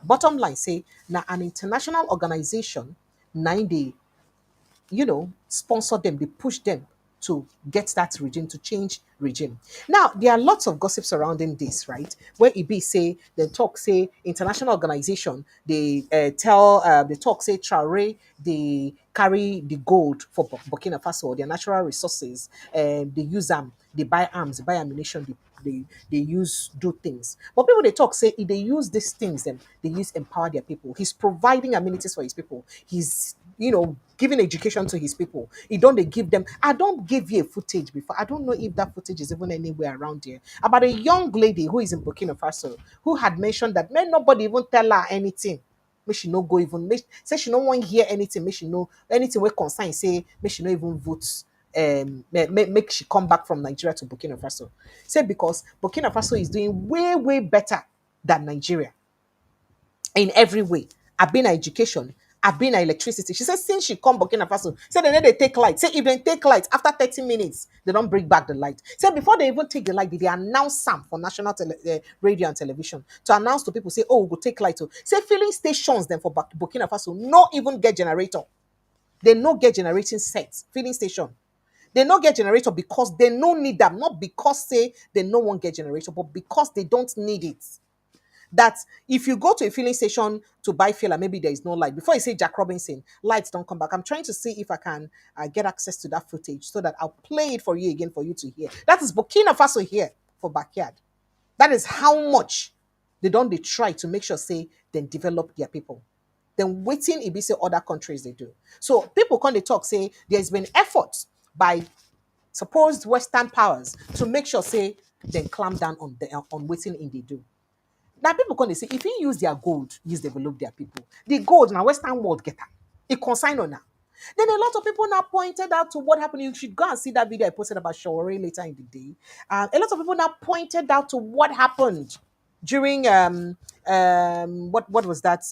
Bottom line say now an international organization, 90, sponsor them, they push them to get that regime, to change regime. Now, there are lots of gossip surrounding this, right? Where it be say, the talk say, international organization, they they talk say, Traore, they carry the gold for Burkina Faso, their natural resources, they use them, they buy arms, they buy ammunition, they use do things. But people they talk say if they use these things, then they use empower their people. He's providing amenities for his people. He's giving education to his people. He don't they give them. I don't give you a footage before. I don't know if that footage is even anywhere around here about a young lady who is in Burkina Faso who had mentioned that may nobody even tell her anything. May she no go even say she no want hear anything. May she know anything we concern say may she no even vote. Make she come back from Nigeria to Burkina Faso. Say because Burkina Faso is doing way better than Nigeria in every way. I've been education, I've been electricity. She said since she come Burkina Faso, say they take light. Say if they take light after 30 minutes, they don't bring back the light. Say before they even take the light, they announce some for national radio and television to announce to people say, oh, we'll go take light. Too. Say filling stations then for Burkina Faso, not even get generator. They no get generating sets, filling station. They no get generator because they no need them, not because say they no one get generator, but because they don't need it. That if you go to a filling station to buy fuel and maybe there is no light, before you say Jack Robinson, lights don't come back. I'm trying to see if I can get access to that footage so that I'll play it for you again for you to hear. That is Burkina Faso here for backyard. That is how much they try to make sure say then develop their people. Then waiting it be say other countries they do. So people come they talk say there's been efforts by supposed Western powers to make sure say then clamp down on waiting in they do. Now people come they say if you use their gold, use develop their people. The gold now Western world get that. It consign on now. Then a lot of people now pointed out to what happened. You should go and see that video I posted about Shawari later in the day. A lot of people now pointed out to what happened during what was that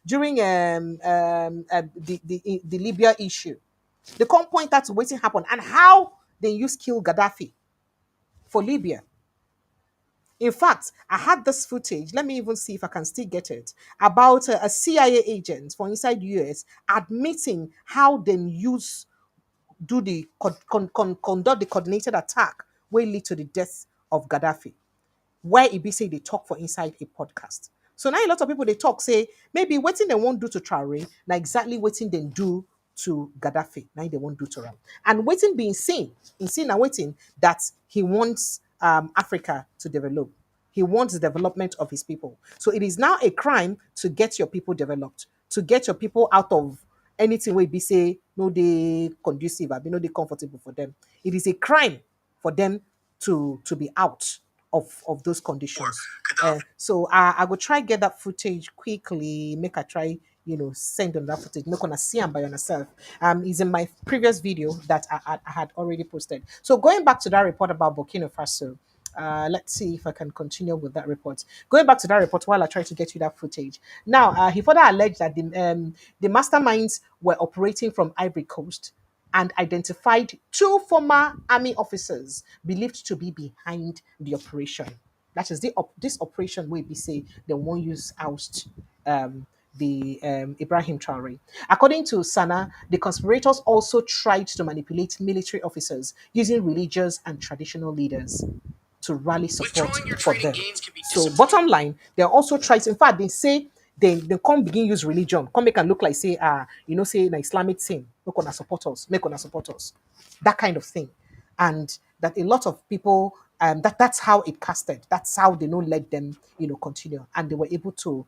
during the Libya issue. They can't point out to what happened and how they used kill Gaddafi for Libya. In fact, I had this footage. Let me even see if I can still get it about a CIA agent for inside US admitting how they use do the conduct the coordinated attack will lead to the death of Gaddafi. Where it be say they talk for inside a podcast. So now a lot of people they talk say maybe waiting they won't do to Traore, now exactly waiting they do to Gaddafi. Now they won't do to Ram. And waiting being seen, in seen and waiting that he wants Africa to develop. He wants the development of his people. So it is now a crime to get your people developed, to get your people out of anything where be say no they conducive, I mean no they comfortable for them. It is a crime for them to be out of those conditions. So I will try get that footage quickly. Make I try send on that footage. Not gonna see them by yourself. Is in my previous video that I had already posted. So going back to that report about Burkina Faso. Let's see if I can continue with that report. Going back to that report while I try to get you that footage. Now, he further alleged that the masterminds were operating from Ivory Coast and identified two former army officers believed to be behind the operation. That is this operation where we say they won't use oust the Ibrahim Traore. According to Sana, the conspirators also tried to manipulate military officers using religious and traditional leaders to rally support for them. So bottom line, they also try to, in fact, they say they can't begin use religion, come make and look like say, say an Islamic thing, make on support us, make on support us. That kind of thing. And that a lot of people that's how it casted. That's how they don't let them, continue. And they were able to,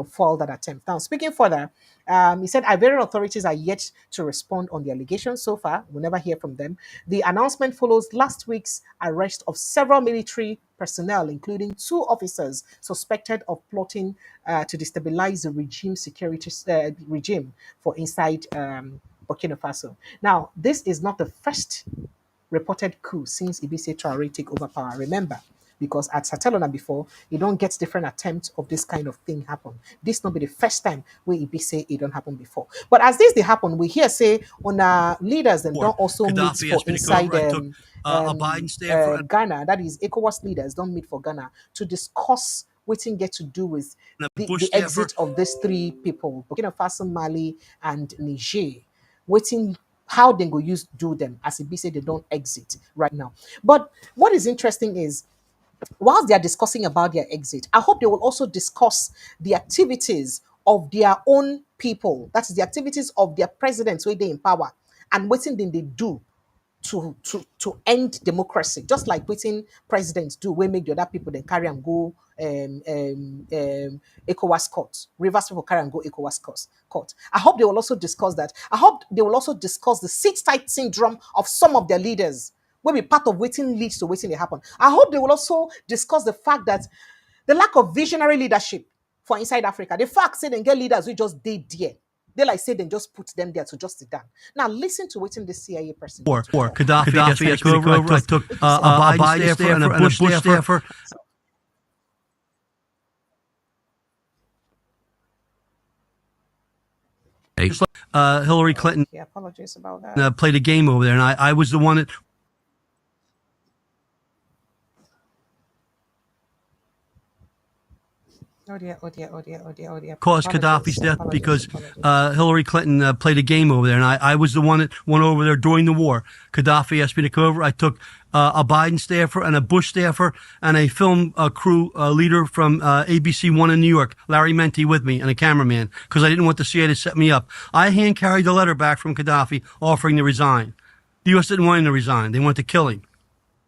foil that attempt. Now, speaking further, he said Ivorian authorities are yet to respond on the allegations so far. We'll never hear from them. The announcement follows last week's arrest of several military personnel, including two officers suspected of plotting to destabilize the regime for inside Burkina Faso. Now, this is not the first reported coup since Ibise Traore take over power. Remember, because at Satelona before, you don't get different attempts of this kind of thing happen. This not be the first time where Ibise it don't happen before. But as this they happen, we hear say on our leaders and don't also meet for inside Ghana. That is ECOWAS leaders don't meet for Ghana to discuss what thing get to do with the exit of these three people, Burkina Faso, Mali, and Niger. Waiting how they go use do them as it be say they don't exit right now. But what is interesting is whilst they are discussing about their exit, I hope they will also discuss the activities of their own people. That is the activities of their presidents where they in power and what thing they do to end democracy, just like waiting presidents do, we make the other people then carry and go ECOWAS court. Rivers people carry and go ECOWAS court. I hope they will also discuss that. I hope they will also discuss the sit tight syndrome of some of their leaders, will be part of waiting leads to waiting they happen. I hope they will also discuss the fact that the lack of visionary leadership for inside Africa, the fact say they get leaders who just did there. They like say they just put them there to just sit down. Now listen to waiting the CIA person. Or Gaddafi has been over. I took a Biden staffer and a Bush staffer. Hillary Clinton apologies about that. Played a game over there, and I was the one that caused Gaddafi's death because Hillary Clinton played a game over there, and I was the one that went over there during the war. Gaddafi asked me to come over. I took a Biden staffer and a Bush staffer and a film crew leader from ABC One in New York, Larry Menti, with me, and a cameraman, because I didn't want the CIA to set me up. I hand-carried the letter back from Gaddafi offering to resign. The U.S. didn't want him to resign. They wanted to kill him.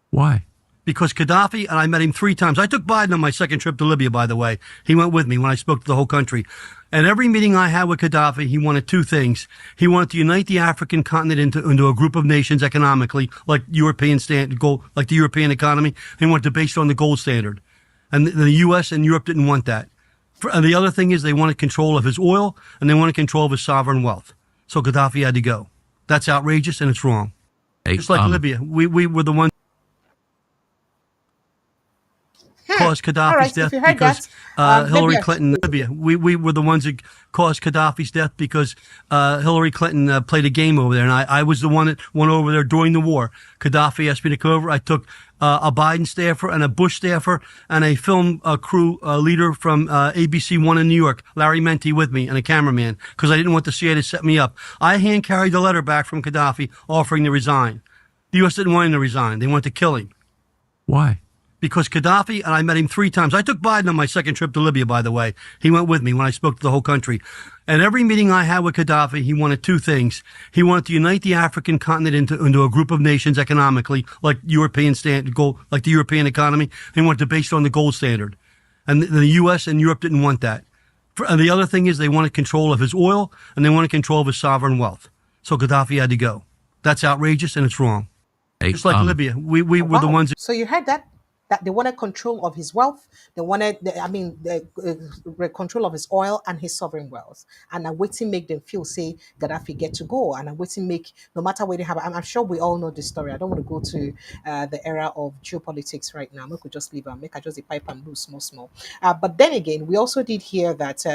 Why? Because Gaddafi, and I met him 3 times. I took Biden on my second trip to Libya, by the way. He went with me when I spoke to the whole country. And every meeting I had with Gaddafi, he wanted 2 things. He wanted to unite the African continent into a group of nations economically, like like the European economy. He wanted to base it on the gold standard. And the U.S. and Europe didn't want that. And the other thing is they wanted control of his oil, and they wanted control of his sovereign wealth. So Gaddafi had to go. That's outrageous, and it's wrong. Just like Libya. We were the ones caused Gaddafi's death because Hillary Clinton. We were the ones that caused Gaddafi's death because Hillary Clinton played a game over there, and I was the one that went over there during the war. Gaddafi asked me to come over. I took a Biden staffer and a Bush staffer and a film crew leader from ABC One in New York, Larry Menti, with me, and a cameraman, because I didn't want the CIA to set me up. I hand-carried the letter back from Gaddafi offering to resign. The U.S. didn't want him to resign. They wanted to kill him. Why? Because Gaddafi, and I met him 3 times. I took Biden on my second trip to Libya, by the way. He went with me when I spoke to the whole country. And every meeting I had with Gaddafi, he wanted 2 things. He wanted to unite the African continent into a group of nations economically, like the European economy. He wanted to base it on the gold standard. And the U.S. and Europe didn't want that. And the other thing is they wanted control of his oil, and they wanted control of his sovereign wealth. So Gaddafi had to go. That's outrageous, and it's wrong. Just like Libya. We were the ones. So you heard that they wanted control of his wealth. They wanted, the control of his oil and his sovereign wealth. And I'm waiting make them feel, say, Gaddafi get to go. And I'm waiting make, no matter where they have, I'm sure we all know this story. I don't want to go to the era of geopolitics right now. We could just leave and make just the pipe and lose small. But then again, we also did hear that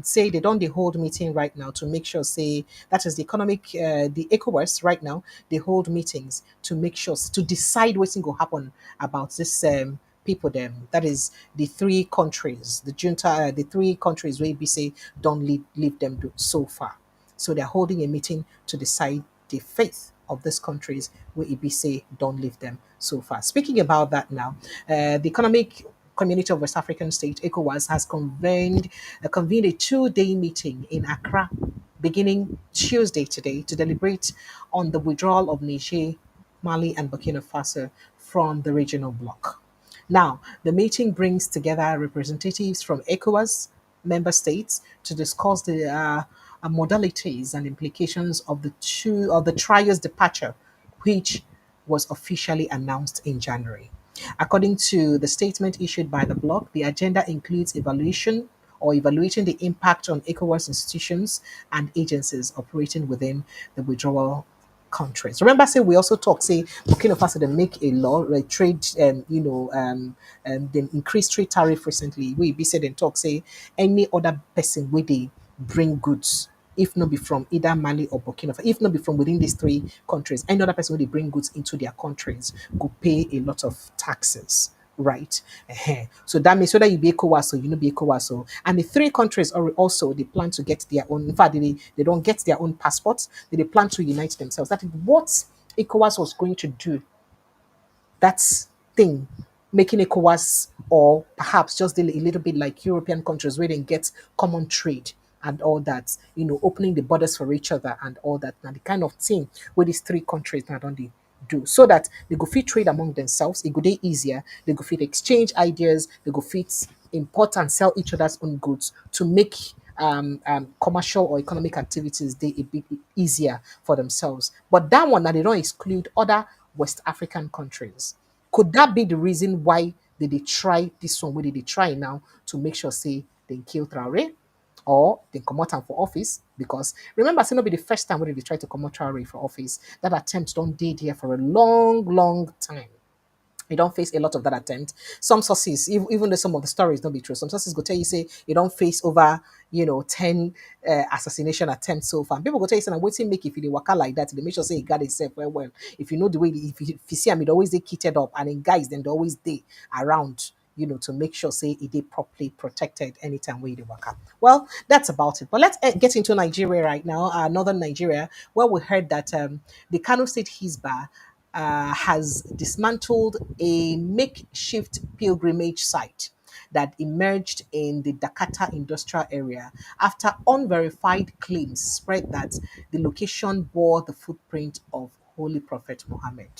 say they don't hold meeting right now to make sure, say, that is the ECOWAS right now, they hold meetings to make sure, to decide what's going to happen about this people them. That is the 3 countries, the junta, the 3 countries where we say don't leave them so far. So they're holding a meeting to decide the fate of these countries where EB say don't leave them so far. Speaking about that now, the Economic Community of West African States, ECOWAS, has convened a 2-day meeting in Accra beginning Tuesday today to deliberate on the withdrawal of Niger, Mali, and Burkina Faso from the regional bloc. Now, the meeting brings together representatives from ECOWAS member states to discuss the modalities and implications of the trio's departure, which was officially announced in January. According to the statement issued by the bloc, the agenda includes evaluating the impact on ECOWAS institutions and agencies operating within the withdrawal countries. Remember, say we also talk, say Burkina Faso, they make a law, like trade, they increased trade tariff recently. We be said and talk, say any other person where they bring goods, if not be from either Mali or Burkina Faso, if not be from within these 3 countries, any other person where they bring goods into their countries could pay a lot of taxes. right? So that means whether you be ECOWAS or you know be ECOWAS. And the three countries are also they plan to get their own. In fact, they don't get their own passports. They plan to unite themselves. That is what ECOWAS was going to do. That's thing, making ECOWAS or perhaps just a little bit like European countries where they get common trade and all that, opening the borders for each other and all that. Now the kind of thing where these three countries now don't they do so that they go fit trade among themselves, it go day easier, they go fit exchange ideas, they go fit import and sell each other's own goods to make commercial or economic activities they a bit easier for themselves. But that one now they don't exclude other West African countries. Could that be the reason why they try this one? Where did they try now to make sure say they kill Traore or they come out for office? Because remember, it's not be the first time when they try to come out Traore for office. That attempt don't did here for a long, long time. You don't face a lot of that attempt. Some sources, even though some of the stories don't be true, some sources go tell you say you don't face over 10 assassination attempts so far. People go tell you say I'm waiting make if you waka like that, they make sure say he got himself well. If you know the way if you see him, it always they kitted up and in guys then they always they around to make sure say it is properly protected anytime we work up. Well, that's about it. But let's get into Nigeria right now, northern Nigeria, where we heard that the Kano State Hisba has dismantled a makeshift pilgrimage site that emerged in the Dakata industrial area after unverified claims spread that the location bore the footprint of Holy Prophet Muhammad.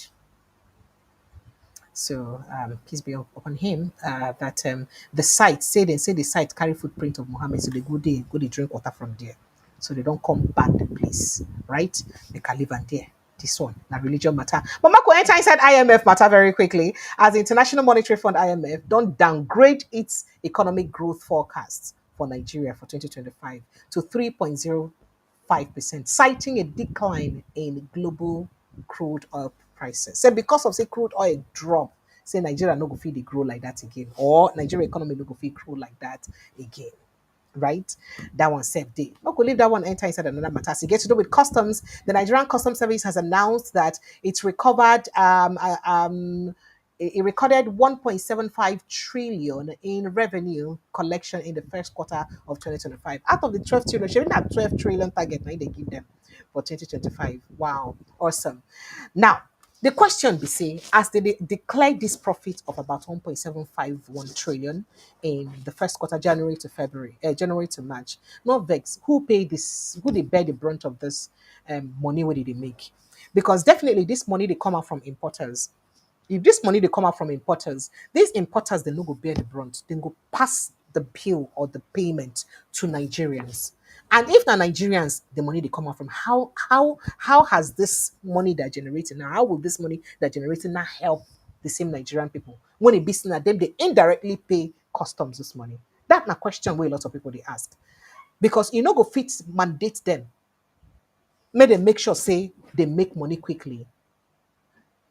So peace be upon him. That the site say the site carry footprint of Muhammad, so they go they drink water from there, so they don't come back the place, right? They can live and there. This one, now religion matter. But Marco enter inside IMF matter very quickly as the International Monetary Fund IMF don't downgrade its economic growth forecasts for Nigeria for 2025 to 3.05%, citing a decline in global crude oil prices. So because of say crude oil drop, say Nigeria no go feed the grow like that again, or Nigeria economy no go feed grow like that again. Right? That one safe day. Okay, leave that one enter inside another matter. As it gets to do with customs, the Nigerian Customs Service has announced that it's recovered it recorded 1.75 trillion in revenue collection in the first quarter of 2025. Out of the 12 trillion, she didn't have 12 trillion target now they give them for 2025. Wow, awesome. Now, the question be say, as they declared this profit of about 1.751 trillion in the first quarter, January to March, not vex, who pay this, who they bear the brunt of this money, what did they make? Because definitely this money they come out from importers. If this money they come out from importers, these importers they no go bear the brunt. They go pass the bill or the payment to Nigerians. And if the Nigerians, the money they come out from, how has this money they're generating now? How will this money they're generating now help the same Nigerian people? When it be seen at them, they indirectly pay customs this money. That's a question where a lot of people they ask. Because you know go fit mandate them. May they make sure say they make money quickly.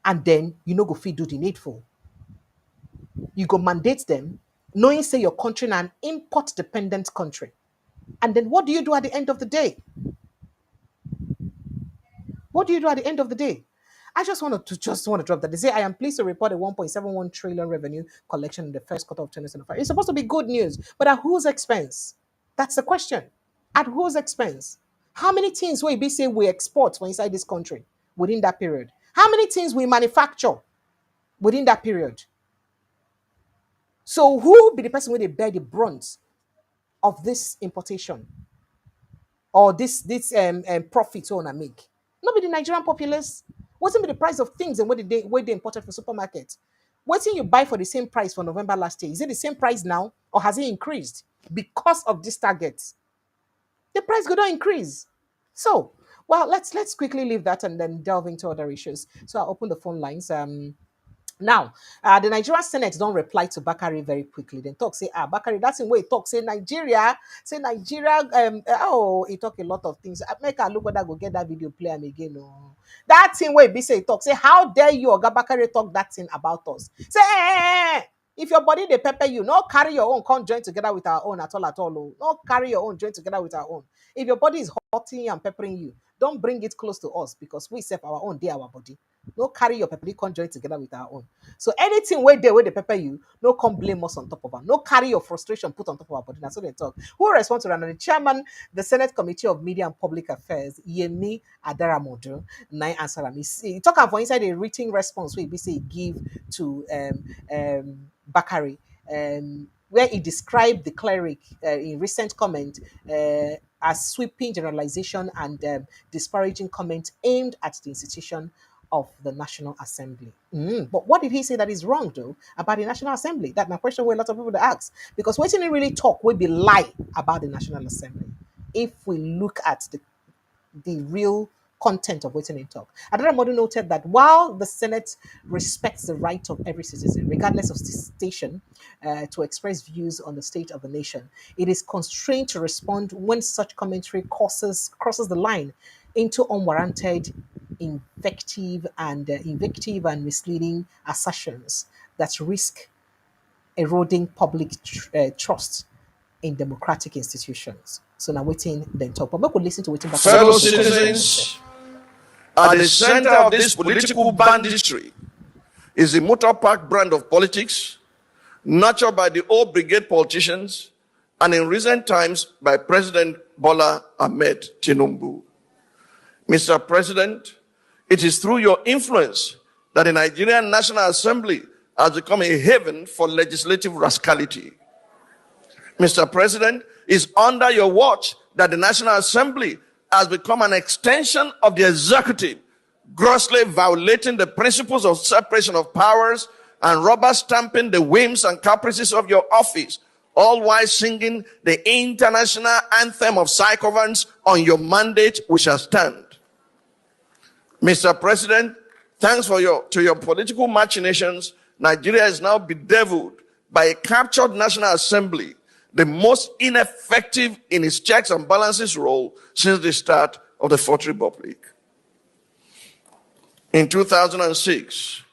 And then you know go fit do the needful. You go mandate them, knowing say your country an import dependent country. And then what do you do at the end of the day? What do you do at the end of the day? I just want to drop that. They say I am pleased to report a 1.71 trillion revenue collection in the first quarter of 2025. It's supposed to be good news, but at whose expense? That's the question. At whose expense? How many things will it be say we export from inside this country within that period? How many things we manufacture within that period? So who will be the person where they bear the brunt of this importation or this profit on I make? Not be the Nigerian populace. What's be the price of things and what they imported for supermarket? What thing you buy for the same price for November last year? Is it the same price now or has it increased because of this target? The price going to increase. So, well, let's quickly leave that and then delve into other issues. So I'll open the phone lines. Now, the Nigerian Senate don't reply to Bakari very quickly. Then talk say, Bakari, that's in way he talk. Say Nigeria, he talk a lot of things. Make a look whether go get that video play him again. No. That thing where be say talk. Say, how dare you, Oga Bakari, talk that thing about us? Say, if your body they pepper you, no carry your own, come join together with our own at all. Oh. No carry your own, join together with our own. If your body is hurting you and peppering you, don't bring it close to us because we serve our own day, our body. No carry your pepper, come join together with our own. So anything where they pepper you, no come blame us on top of her. No carry your frustration put on top of our body. That's what they talk. Who respond to that? The chairman, the Senate Committee of Media and Public Affairs, Yemi Adaramodu, nine answer am. He talk about inside a written response where he say give to Bakari. Where he described the cleric in recent comment as sweeping generalization and disparaging comment aimed at the institution of the National Assembly. But what did he say that is wrong, though, about the National Assembly? That's my question where a lot of people ask. Because what he really talk will be lie about the National Assembly. If we look at the real content of what's in talk. Adaramodu noted that while the Senate respects the right of every citizen, regardless of station, to express views on the state of the nation, it is constrained to respond when such commentary crosses the line into unwarranted invective and misleading assertions that risk eroding public trust in democratic institutions. So now waiting then talk. But we could listen to waiting back. Fellow citizens, at the center of this political banditry is the motor park brand of politics, nurtured by the old brigade politicians, and in recent times by President Bola Ahmed Tinubu. Mr. President, it is through your influence that the Nigerian National Assembly has become a haven for legislative rascality. Mr. President, it's under your watch that the National Assembly has become an extension of the executive, grossly violating the principles of separation of powers and rubber stamping the whims and caprices of your office, all while singing the international anthem of psychoviolence on your mandate, we shall stand. Mr. President, thanks to your political machinations, Nigeria is now bedeviled by a captured National Assembly, the most ineffective in its checks and balances role since the start of the Fourth Republic. In 2006,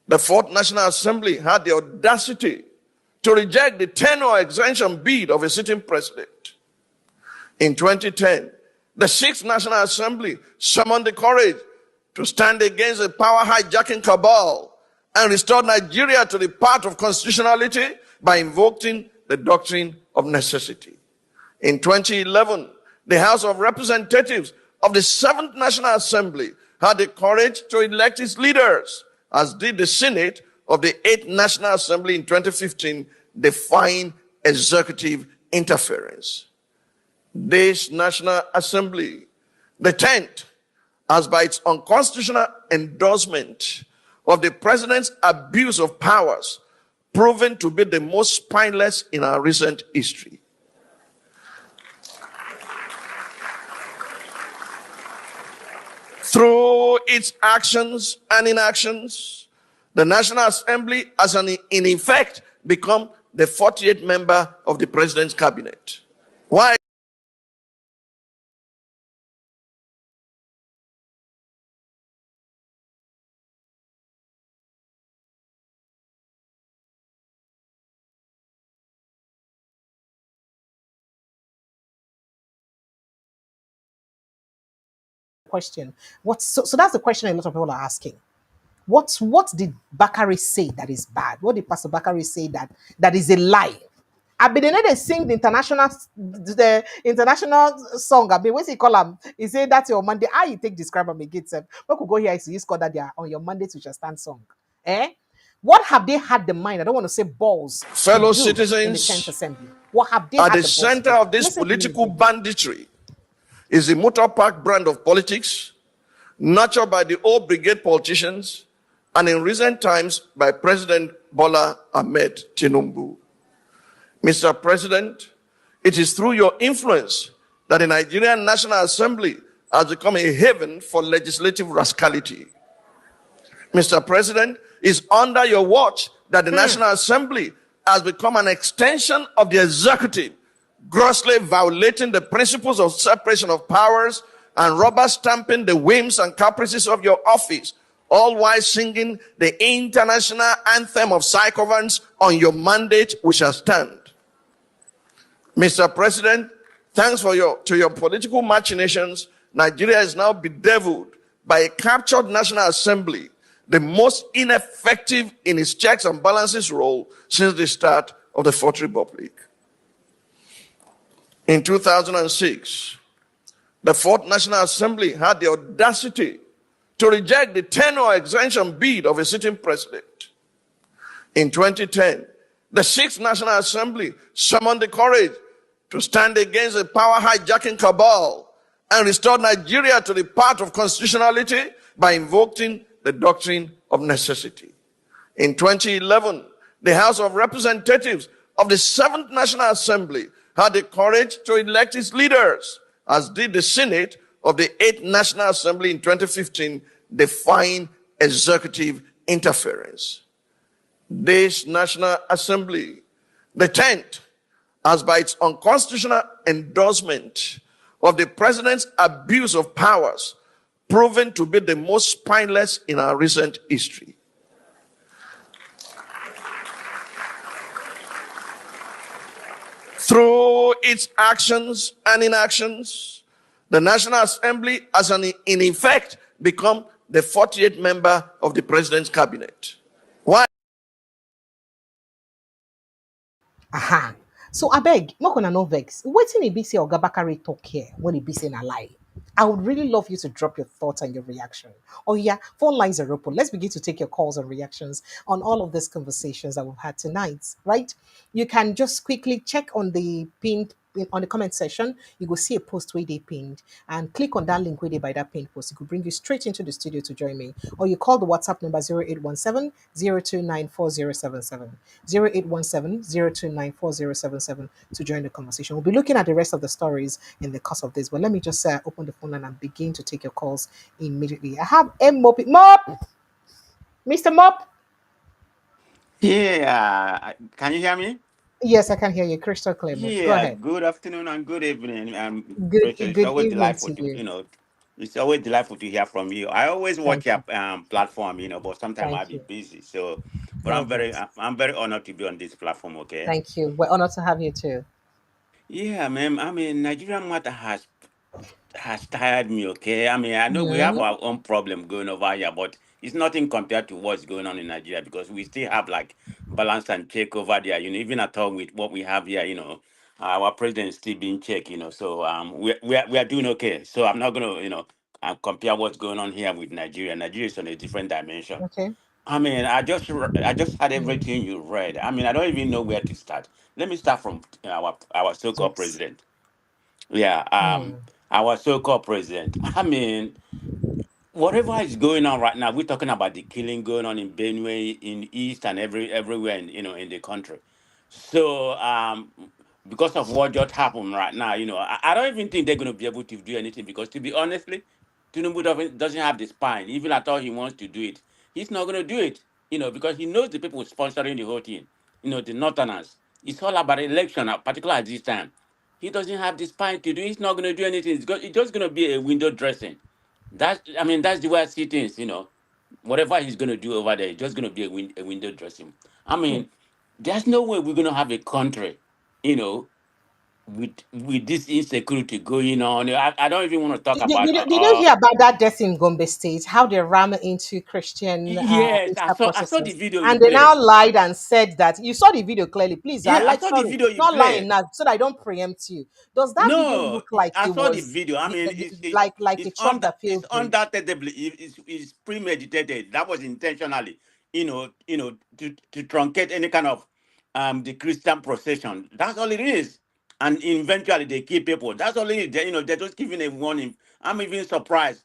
the Fourth National Assembly had the audacity to reject the tenure extension bid of a sitting president. In 2010, the Sixth National Assembly summoned the courage to stand against the power hijacking cabal and restore Nigeria to the path of constitutionality by invoking the doctrine of necessity. In 2011, the House of Representatives of the Seventh National Assembly had the courage to elect its leaders, as did the Senate of the Eighth National Assembly in 2015, defying executive interference. This National Assembly, the 10th, has by its unconstitutional endorsement of the president's abuse of powers proven to be the most spineless in our recent history. Through its actions and inactions, the National Assembly has in effect become the 48th member of the president's cabinet. Why? Question. So that's the question a lot of people are asking. What did Bakari say that is bad? What did Pastor Bakari say that is a lie? I mean, they sing the international song. I mean, what's he call them? He say that's your Monday. How you take describe them again? We could go here. So you score that they are on your Monday to just stand song. What have they had the mind? I don't want to say balls. Fellow to do citizens, in the 10th Assembly. What have they at had the center of this political banditry is the motor park brand of politics, nurtured by the old brigade politicians, and in recent times by President Bola Ahmed Tinubu. Mr. President, it is through your influence that the Nigerian National Assembly has become a haven for legislative rascality. Mr. President, it's under your watch that the National Assembly has become an extension of the executive, grossly violating the principles of separation of powers and rubber stamping the whims and caprices of your office, all while singing the international anthem of psychoviolence on your mandate, we shall stand. Mr. President, thanks to your political machinations, Nigeria is now bedeviled by a captured National Assembly, the most ineffective in its checks and balances role since the start of the Fourth Republic. In 2006, the Fourth National Assembly had the audacity to reject the tenure exemption bid of a sitting president. In 2010, the Sixth National Assembly summoned the courage to stand against a power hijacking cabal and restore Nigeria to the path of constitutionality by invoking the doctrine of necessity. In 2011, the House of Representatives of the Seventh National Assembly had the courage to elect its leaders, as did the Senate of the Eighth National Assembly in 2015, defying executive interference. This National Assembly, the 10th, has by its unconstitutional endorsement of the president's abuse of powers proven to be the most spineless in our recent history. Through its actions and inactions, the National Assembly has in effect become the 48th member of the president's cabinet. Why? Aha. So I beg, Mokona no vex. Waiting a BC or Gabakari talk here when he be saying a lie. I would really love you to drop your thoughts and your reaction. Oh yeah, phone lines are open. Let's begin to take your calls and reactions on all of these conversations that we've had tonight. Right? You can just quickly check on the pinned on the comment section. You will see a post where they pinned, and click on that link where they by that pinned post. It could bring you straight into the studio to join me, or you call the WhatsApp number 0817 029 4077 0817 029 4077 to join the conversation. We'll be looking at the rest of the stories in the course of this, but let me just open the phone line and begin to take your calls immediately. I have M Mop, Mr. Mop. Yeah, can you hear me? Yes, I can hear you crystal clear. Mop. Go Yeah, ahead. good afternoon and good evening. Procession. It's Good always evening delightful to to, you. it's always delightful to hear from you. I always Thank watch your you. platform, but sometimes I'll Thank be you. busy. So, but No, I'm very, but I'm very honored to be on this platform. Okay. thank you. We're honored to have you too. Yeah, man. I mean, Nigerian matter has tired me, okay? I mean, I know we have Mhm. our own problem going over here, but it's nothing compared to what's going on in Nigeria because we still have like balance and check over there, even at all with what we have here, our president is still being checked, so we are doing okay. So I'm not gonna, compare what's going on here with Nigeria. Nigeria is on a different dimension. Okay. I mean, I just had Mm. everything you read. I mean, I don't even know where to start. Let me start from our so-called Yes. president. Yeah, Mm. our so-called president. I mean, whatever is going on right now, we're talking about the killing going on in Benue, in East, and everywhere in the country. So, because of what just happened right now, I don't even think they're going to be able to do anything because, to be honestly, Tinubu doesn't have the spine. Even at all he wants to do it, he's not going to do it. Because he knows the people sponsoring the whole thing. The Northerners. It's all about election, particularly at this time. He doesn't have the spine to do. He's not going to do anything. It's just going to be a window dressing. That's the way I see things. Whatever he's going to do over there, it's just going to be a window dressing. I Mm. mean, there's no way we're going to have a country, you know, with this insecurity going on. I don't even want to talk about Did you hear about that death in Gombe State? How they ram into Christian yes, I Easter saw I saw the processions, video you and they now played. lied and said that you saw the video clearly. Please, I Yeah, I like saw the sorry, video you not lying played. now, so that I don't preempt you. Does that video No, look like I it saw the was video. I mean, like a truck that it's failed bridge? undoubtedly it's premeditated. That was intentionally, to truncate any kind of the Christian procession. That's all it is. And eventually they kill people. That's all it is. They're just giving a warning. I'm even surprised.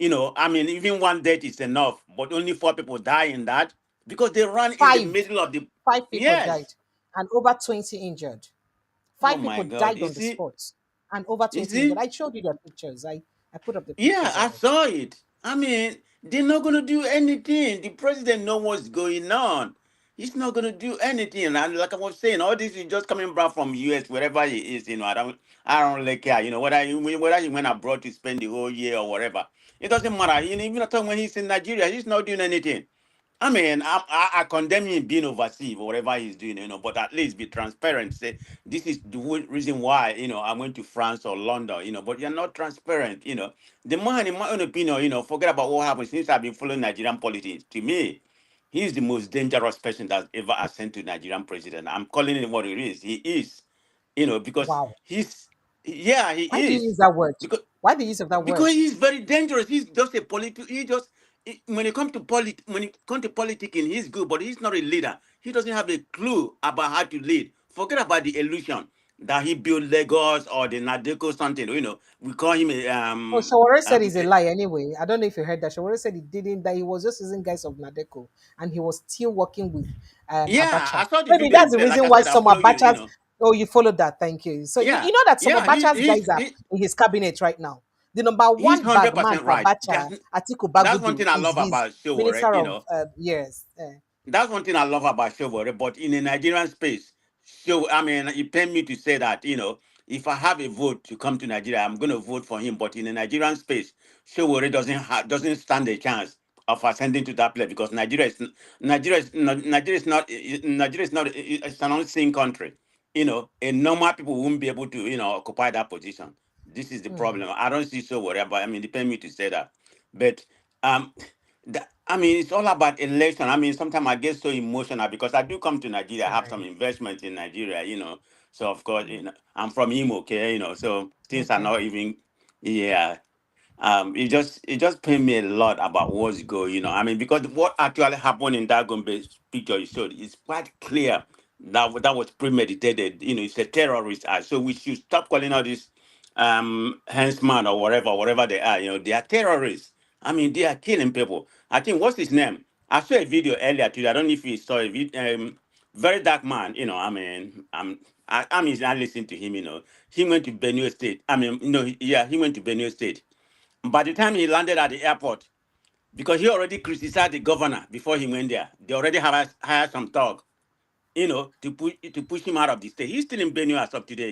I mean, even one death is enough, but only 4 people die in that because they run in the Five, middle of the. five people Yes. died, and over 20 injured. Oh Five my people God. died on the spot, and over You 20 injured. see? I showed you the pictures. I put up the Yeah, pictures I of it. saw it. I mean, they're not going to do anything. The president knows what's going on. He's not going to do anything. And like I was saying, all this is just coming back from US, wherever he is. I don't really care. Whether he went abroad to spend the whole year or whatever. It doesn't matter. Even at time when he's in Nigeria, he's not doing anything. I mean, I condemn him being overseas or whatever he's doing, but at least be transparent. Say, this is the reason why, I went to France or London, but you're not transparent. The man, in my own opinion, forget about what happened since I've been following Nigerian politics. To me, he's the most dangerous person that's ever ascended to Nigerian president. I'm calling it what it is. He is, because Wow. yeah, he Why do you use is. that word? Because Why the use of that because word? he's very dangerous. He's just a when it comes to politicking, he's good, but he's not a leader. He doesn't have a clue about how to lead. Forget about the illusion that he built Lagos or the Nadeko something. We call him Oh, Shawara said um it's a lie anyway. I don't know if you heard that. Shawara said he didn't, that he was just using guys of Nadeko and he was still working with yeah, I Abacha. saw the Maybe video. that's the Like reason I why said, I some follow Abachas. Oh, you followed that. Thank you. So Yeah, you know that some yeah, Abacha's guys are in his cabinet right now. The number he's one bag man 100% for right. Abacha, Atiku That's one Bagudu, thing I is love his about Showore, minister of years. That's one thing I love about Showore, but in a Nigerian space, I mean, it pain me to say that, if I have a vote to come to Nigeria, I'm going to vote for him. But in a Nigerian space, Showore doesn't stand a chance of ascending to that place because Nigeria is not, it's an unseen country. A normal people won't be able to, occupy that position. This is the problem. I don't see Showore, but I mean, it pain me to say that. But, um, I mean, it's all about election. I mean, sometimes I get so emotional because I do come to Nigeria. I have some Sorry. investment in Nigeria. So of course, I'm from Imo, okay, so things are Okay. not even, yeah. It just pain me a lot about what's going. I mean, because what actually happened in that Gombe picture you showed is quite clear that was premeditated. It's a terrorist act. So we should stop calling all these henchman or whatever they are. They are terrorists. I mean, they are killing people. I think what's his name? I saw a video earlier today. I don't know if you saw it. Very dark man. I mean, I mean, I listened to him. He went to Benue State. I mean, yeah, he went to Benue State. By the time he landed at the airport, because he already criticized the governor before he went there, they already have hired some talk, to push him out of the state. He's still in Benue as of today.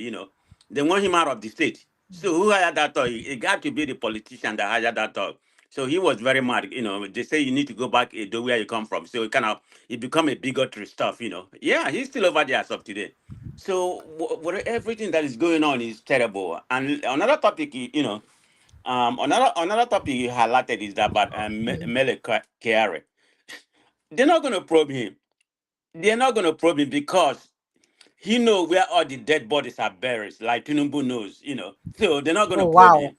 They want him out of the state. So who hired that talk? It got to be the politician that hired that talk. So he was very mad. They say you need to go back to where you come from. So it become a bigotry stuff. Yeah, he's still over there as of today. So everything that is going on is terrible. And another topic, another topic you highlighted is that about Mele Kyari. They're not going to probe him. They're not going to probe him because he know where all the dead bodies are buried, like Tinubu knows. So they're not going to Oh probe wow. him.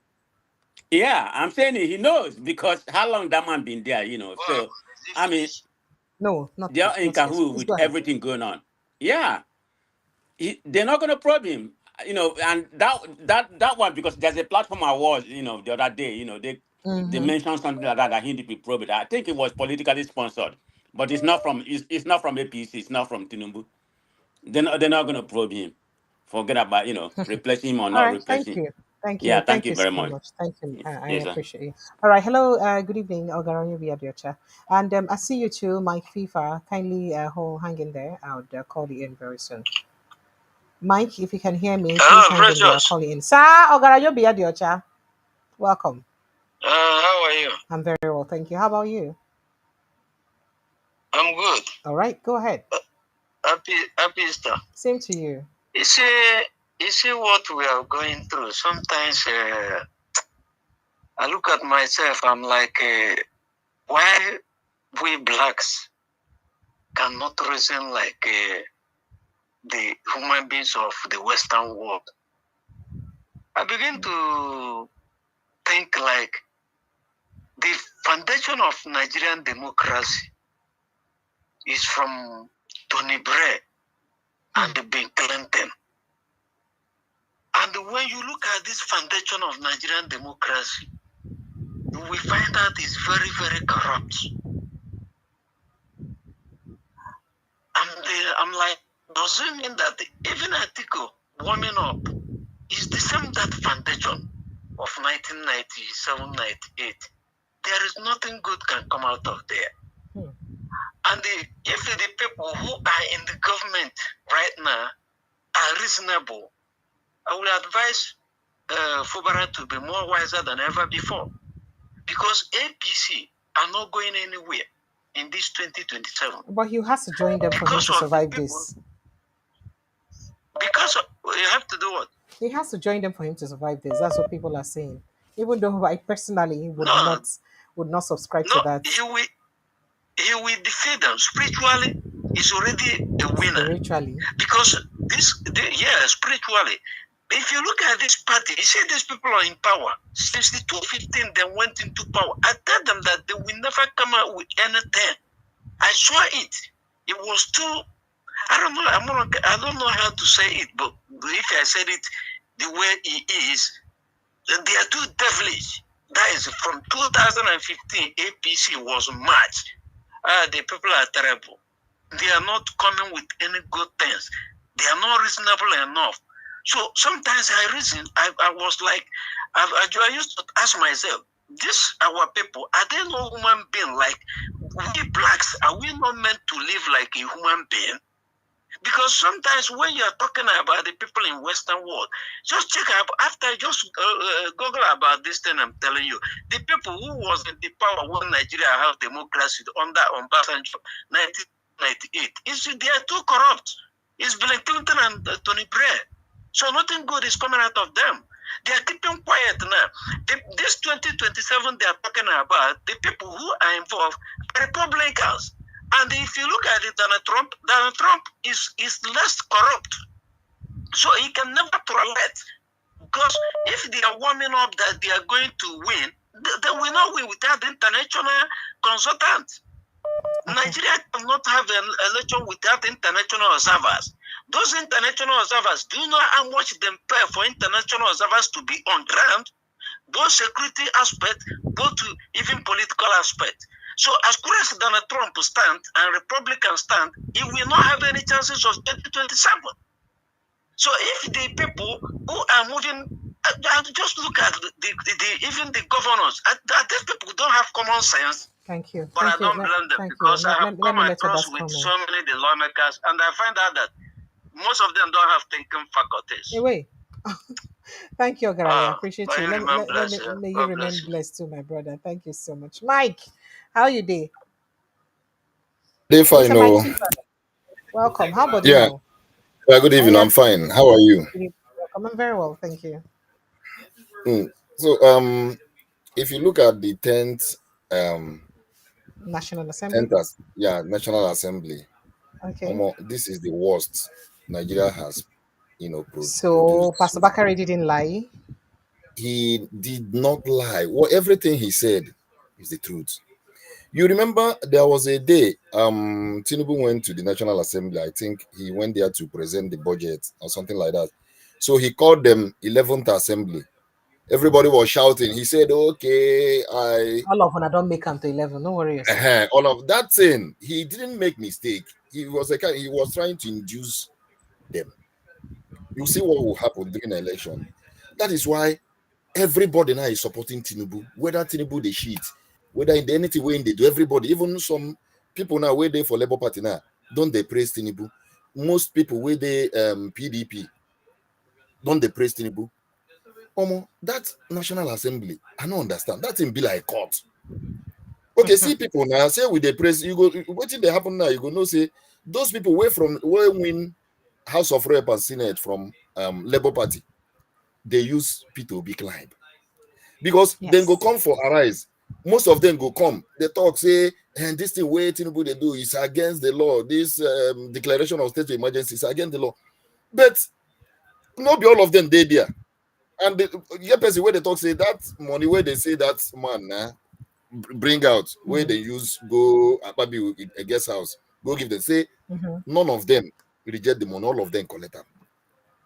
Yeah, I'm saying he knows because how long that man been there. Well, So, I mean, No, not they're in not yet. cahoots Please with go ahead. everything going on. Yeah, they're not going to probe him. And that one because there's a platform awards. The other day. They Mm-hmm. mentioned something like that he need to be probed. I think it was politically sponsored, but it's not from APC. It's not from Tinubu. They're not going to probe him. Forget about replacing him or All not right, thank replacing. you. Thank Yeah, you. thank Thank you you very so much. much. Thank you. I Yes, sir. appreciate you. All right. Hello. Good evening, Ogaronyo Biadiocha. And I see you too, Mike FIFA. Kindly hang in there. I'll call you in very soon. Mike, if you can hear me, please hello, hang in there. I'll Precious. call you in. Sir Ogaronyo Biadiocha. Welcome. How are you? I'm very well. Thank you. How about you? I'm good. All right. Go ahead. Happy Easter. Same to you. You see what we are going through. Sometimes I look at myself. I'm like, why we blacks cannot reason like the human beings of the Western world? I begin to think like the foundation of Nigerian democracy is from Tony Blair and Bill Clinton. And when you look at this foundation of Nigerian democracy, you will find out it's very, very corrupt. I'm like, does it mean that even article warming up is the same that foundation of 1997, 98? There is nothing good can come out of there. And if the people who are in the government right now are reasonable, I will advise Fubara to be more wiser than ever before, because APC are not going anywhere. in this 2027. But he has to join them for him to survive this. Because you have to do what? He has to join them for him to survive this. That's what people are saying. Even though I personally would not subscribe to that. He will defeat them spiritually. He's already a winner. Spiritually, because spiritually. If you look at this party, you see these people are in power. Since the 2015, they went into power. I tell them that they will never come out with anything. I saw it. It was too. I don't know how to say it, but if I said it the way it is, they are too devilish. That is from 2015. APC was mad. The people are terrible. They are not coming with any good things. They are not reasonable enough. So sometimes I was like, I used to ask myself, this our people, are they not human being like we blacks? Are we not meant to live like a human being? Because sometimes when you are talking about the people in Western world, just check out after Google about this thing I'm telling you. The people who was in the power when Nigeria had democracy under Obasanjo 1998, they are too corrupt. It's Bill Clinton and Tony Blair. So nothing good is coming out of them. They are keeping quiet now. This 2027 they are talking about, the people who are involved are Republicans. And if you look at it, Donald Trump is less corrupt. So he can never tolerate. Because if they are warming up that they are going to win, they will not win without the international consultant. Nigeria cannot have an election without international observers. Those international observers, do you know how much they pay for international observers to be on ground? Both security aspect, both even political aspect. So as far as Donald Trump stand and Republicans stand, he will not have any chances of 2027. So if the people who are moving, just look at even the governors, these people don't have common sense. Thank you. But I don't blame them because I have come across with so many the lawmakers, and I find out that most of them don't have thinking faculties. Anyway, thank you, Ogara. I appreciate you. May you remain blessed too, my brother. Thank you so much. Mike, how are you doing? If I know. Welcome. How about you? Yeah, good evening. I'm fine. How are you? Welcome. I'm very well, thank you. So, if you look at the 10th National Assembly. National Assembly. Okay. This is the worst Nigeria has, produced. So Pastor Bakari didn't lie. He did not lie. Everything he said is the truth. You remember there was a day Tinubu went to the National Assembly. I think he went there to present the budget or something like that. So he called them 11th Assembly. Everybody was shouting. He said, okay, all of them don't make them to 11. Don't worry yourself. All of that thing. He didn't make mistake. He was trying to induce them. You see what will happen during the election. That is why everybody now is supporting Tinubu. Whether Tinubu they shit, whether in anything way they do, everybody, even some people now where they for Labour Party now, don't they praise Tinubu? Most people where they PDP, don't they praise Tinubu? That National Assembly, I don't understand. That thing be like court. Okay, see people now say with the praise, you go what did they happen now? You go no say those people where win House of Rep and Senate from Labour Party, they use P2B climb. Because then go come for Arise. Most of them go come. They talk, say, and this thing way Tinubu they do is against the law. This declaration of state of emergency is against the law. But not be all of them they there. And the person where they talk say that money where they say that man bring out where they use go maybe a guest house go give them say none of them reject the money, all of them collect them.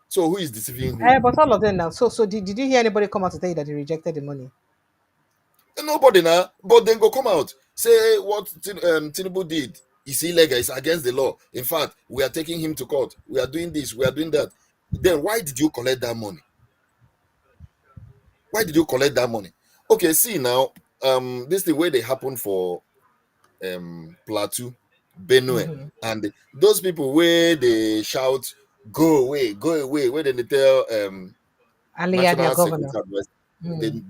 So who is deceiving who? But all of them now. So did you hear anybody come out to tell you that he rejected the money? Nobody now, but then go come out say what Tinubu did is illegal, it's against the law. In fact, we are taking him to court. We are doing this, we are doing that. Then why did you collect that money? Why did you collect that money? Okay, see now, this thing where they happen for Plateau, Benue, and those people where they shout, go away, where then they tell National Security Advice,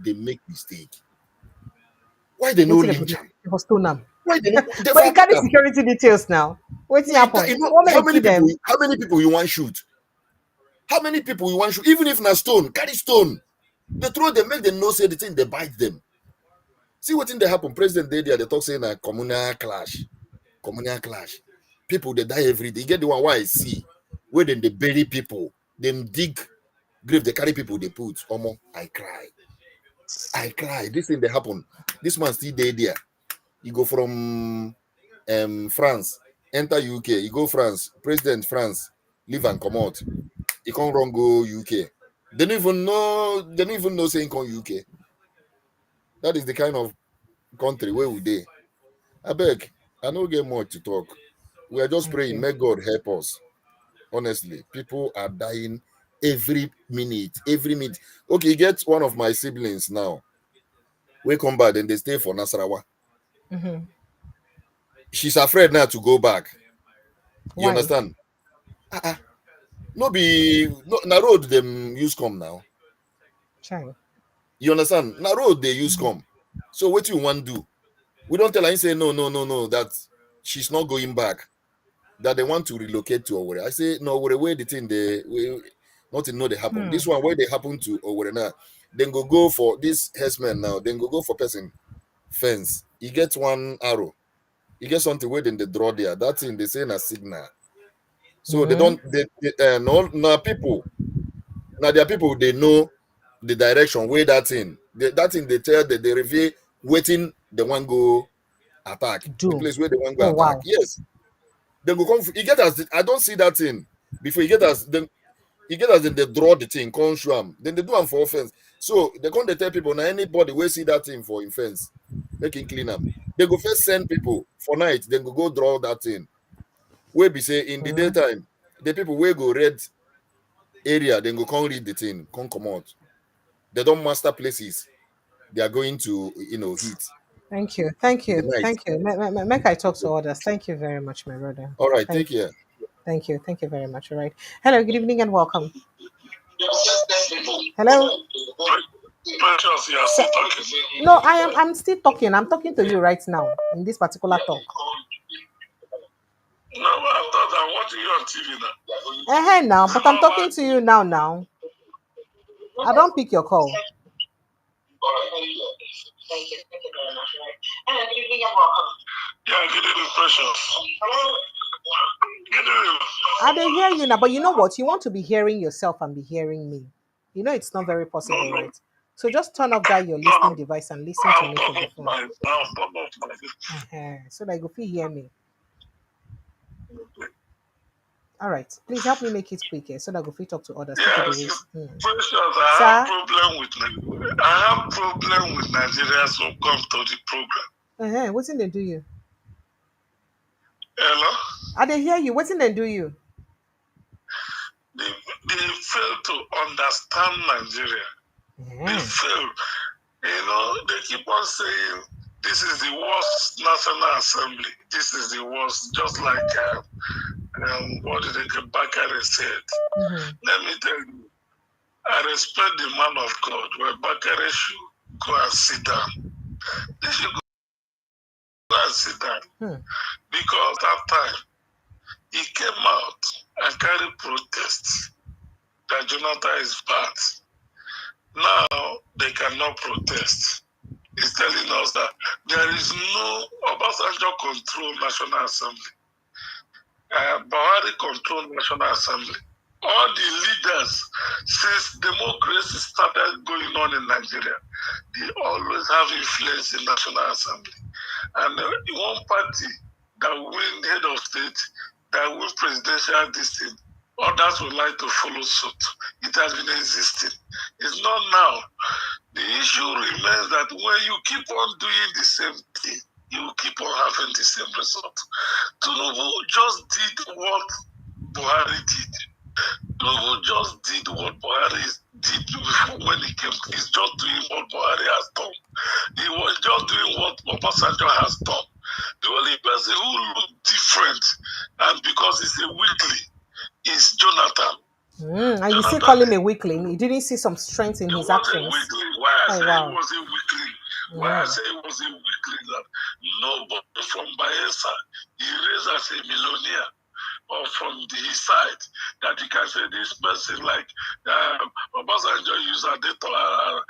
they make mistake. Why they no lynch him? It was Tunam. Why they not? They But you forget carry them. security details now. What's happened? You know, What made you them? how many people you want shoot? How many people you want shoot? Even if na stone, carry stone. They throw them, make them know say the thing, they bite them. See what thing they happen. President they there, they talk saying a communal clash. Communal clash. People they die every day. You get the one why I see where then they bury people, them dig grave, they carry people, they put. Omo, I cry. I cry. This thing they happen. This man still there. You go from France, enter UK, you go France, President France, leave and come out. You can't run go UK. They don't even know saying come UK. That is the kind of country where we they. I beg, I don't get more to talk. We are just praying, may God help us. Honestly, people are dying every minute, every minute. Okay, you get one of my siblings now. We come back and they stay for Nasarawa. Mm-hmm. She's afraid now to go back. You Why? understand? No be no, na road them use come now. Chai. You understand? Na road they use come. So what you want to do? We don't tell her and say no, that she's not going back. That they want to relocate to Owerri. I say no, where the thing nothing know they happen. This one where they happen to Owerri now. Then go for this herdsman now. Then go for person fence. You get one arrow. You get something where then they draw there. That thing they say a signal. So they don't no people. Now there are people they know the direction where that thing. That thing they tell that they reveal waiting the one go attack. Do. The place where the one go attack. Wow. Yes. Then go come. You get us. I don't see that thing before you get us. Then you get us. Then they draw the thing, come show them. Then they do them for offense. So they come. They tell people now anybody will see that thing for offense, make it clean up. They go first send people for night. Then go draw that thing. Where be say in the daytime, the people will go red area. Then go come read the thing, come out. They don't master places. They are going to hit. Thank you. In the night. Thank you. Make I talk to others. Thank you very much, my brother. All right, Thank take care. Thank you. Thank you very much. All right. Hello, good evening and welcome. Hello. Precious, you are still talking. No, I'm still talking. I'm talking to you right now in this particular talk. No, I thought I'm watching you on TV now. Now, but I'm talking to you now. I don't pick your call. Yeah, good evening, Precious. Good evening. I don't hear you now, but you know what? You want to be hearing yourself and be hearing me. You know it's not very possible, No. right? So just turn off that your listening device and listen to me from the phone. I'll turn off my So that you can hear me. All right. Please help me make it quicker so that I can talk to others. Yes, Precious, I have problem with Nigerians who come to the program. What's in they do you? Hello? I didn't hear you. What's in they do you? They fail to understand Nigeria. They fail. They keep on saying this is the worst National Assembly. This is the worst. Just like what did Bakare said. Let me tell you, I respect the man of God. Where Bakare should go and sit down. They should go and sit down. Because that time, he came out and carried protests that Jonathan is bad. Now they cannot protest. He's telling us that there is no Obasanjo control National Assembly. Buhari control National Assembly. All the leaders, since democracy started going on in Nigeria, they always have influence in National Assembly. And one party that win head of state, that win presidential district, others would like to follow suit. It has been existing. It's not now. The issue remains that when you keep on doing the same thing, you keep on having the same result. Tinubu just did what Buhari did. Tinubu just did what Buhari did before when he came. He's just doing what Buhari has done. He was just doing what Obasanjo has done. The only person who looked different, and because it's a weekly, is Jonathan. And you still call him a weakling. You didn't see some strength in his actions. Why I say it was a weakling? Why I say it was a weakling? That Nobody from Bayelsa he raised as a millionaire or from his side that you can say this person like Obasanjo used Adedola.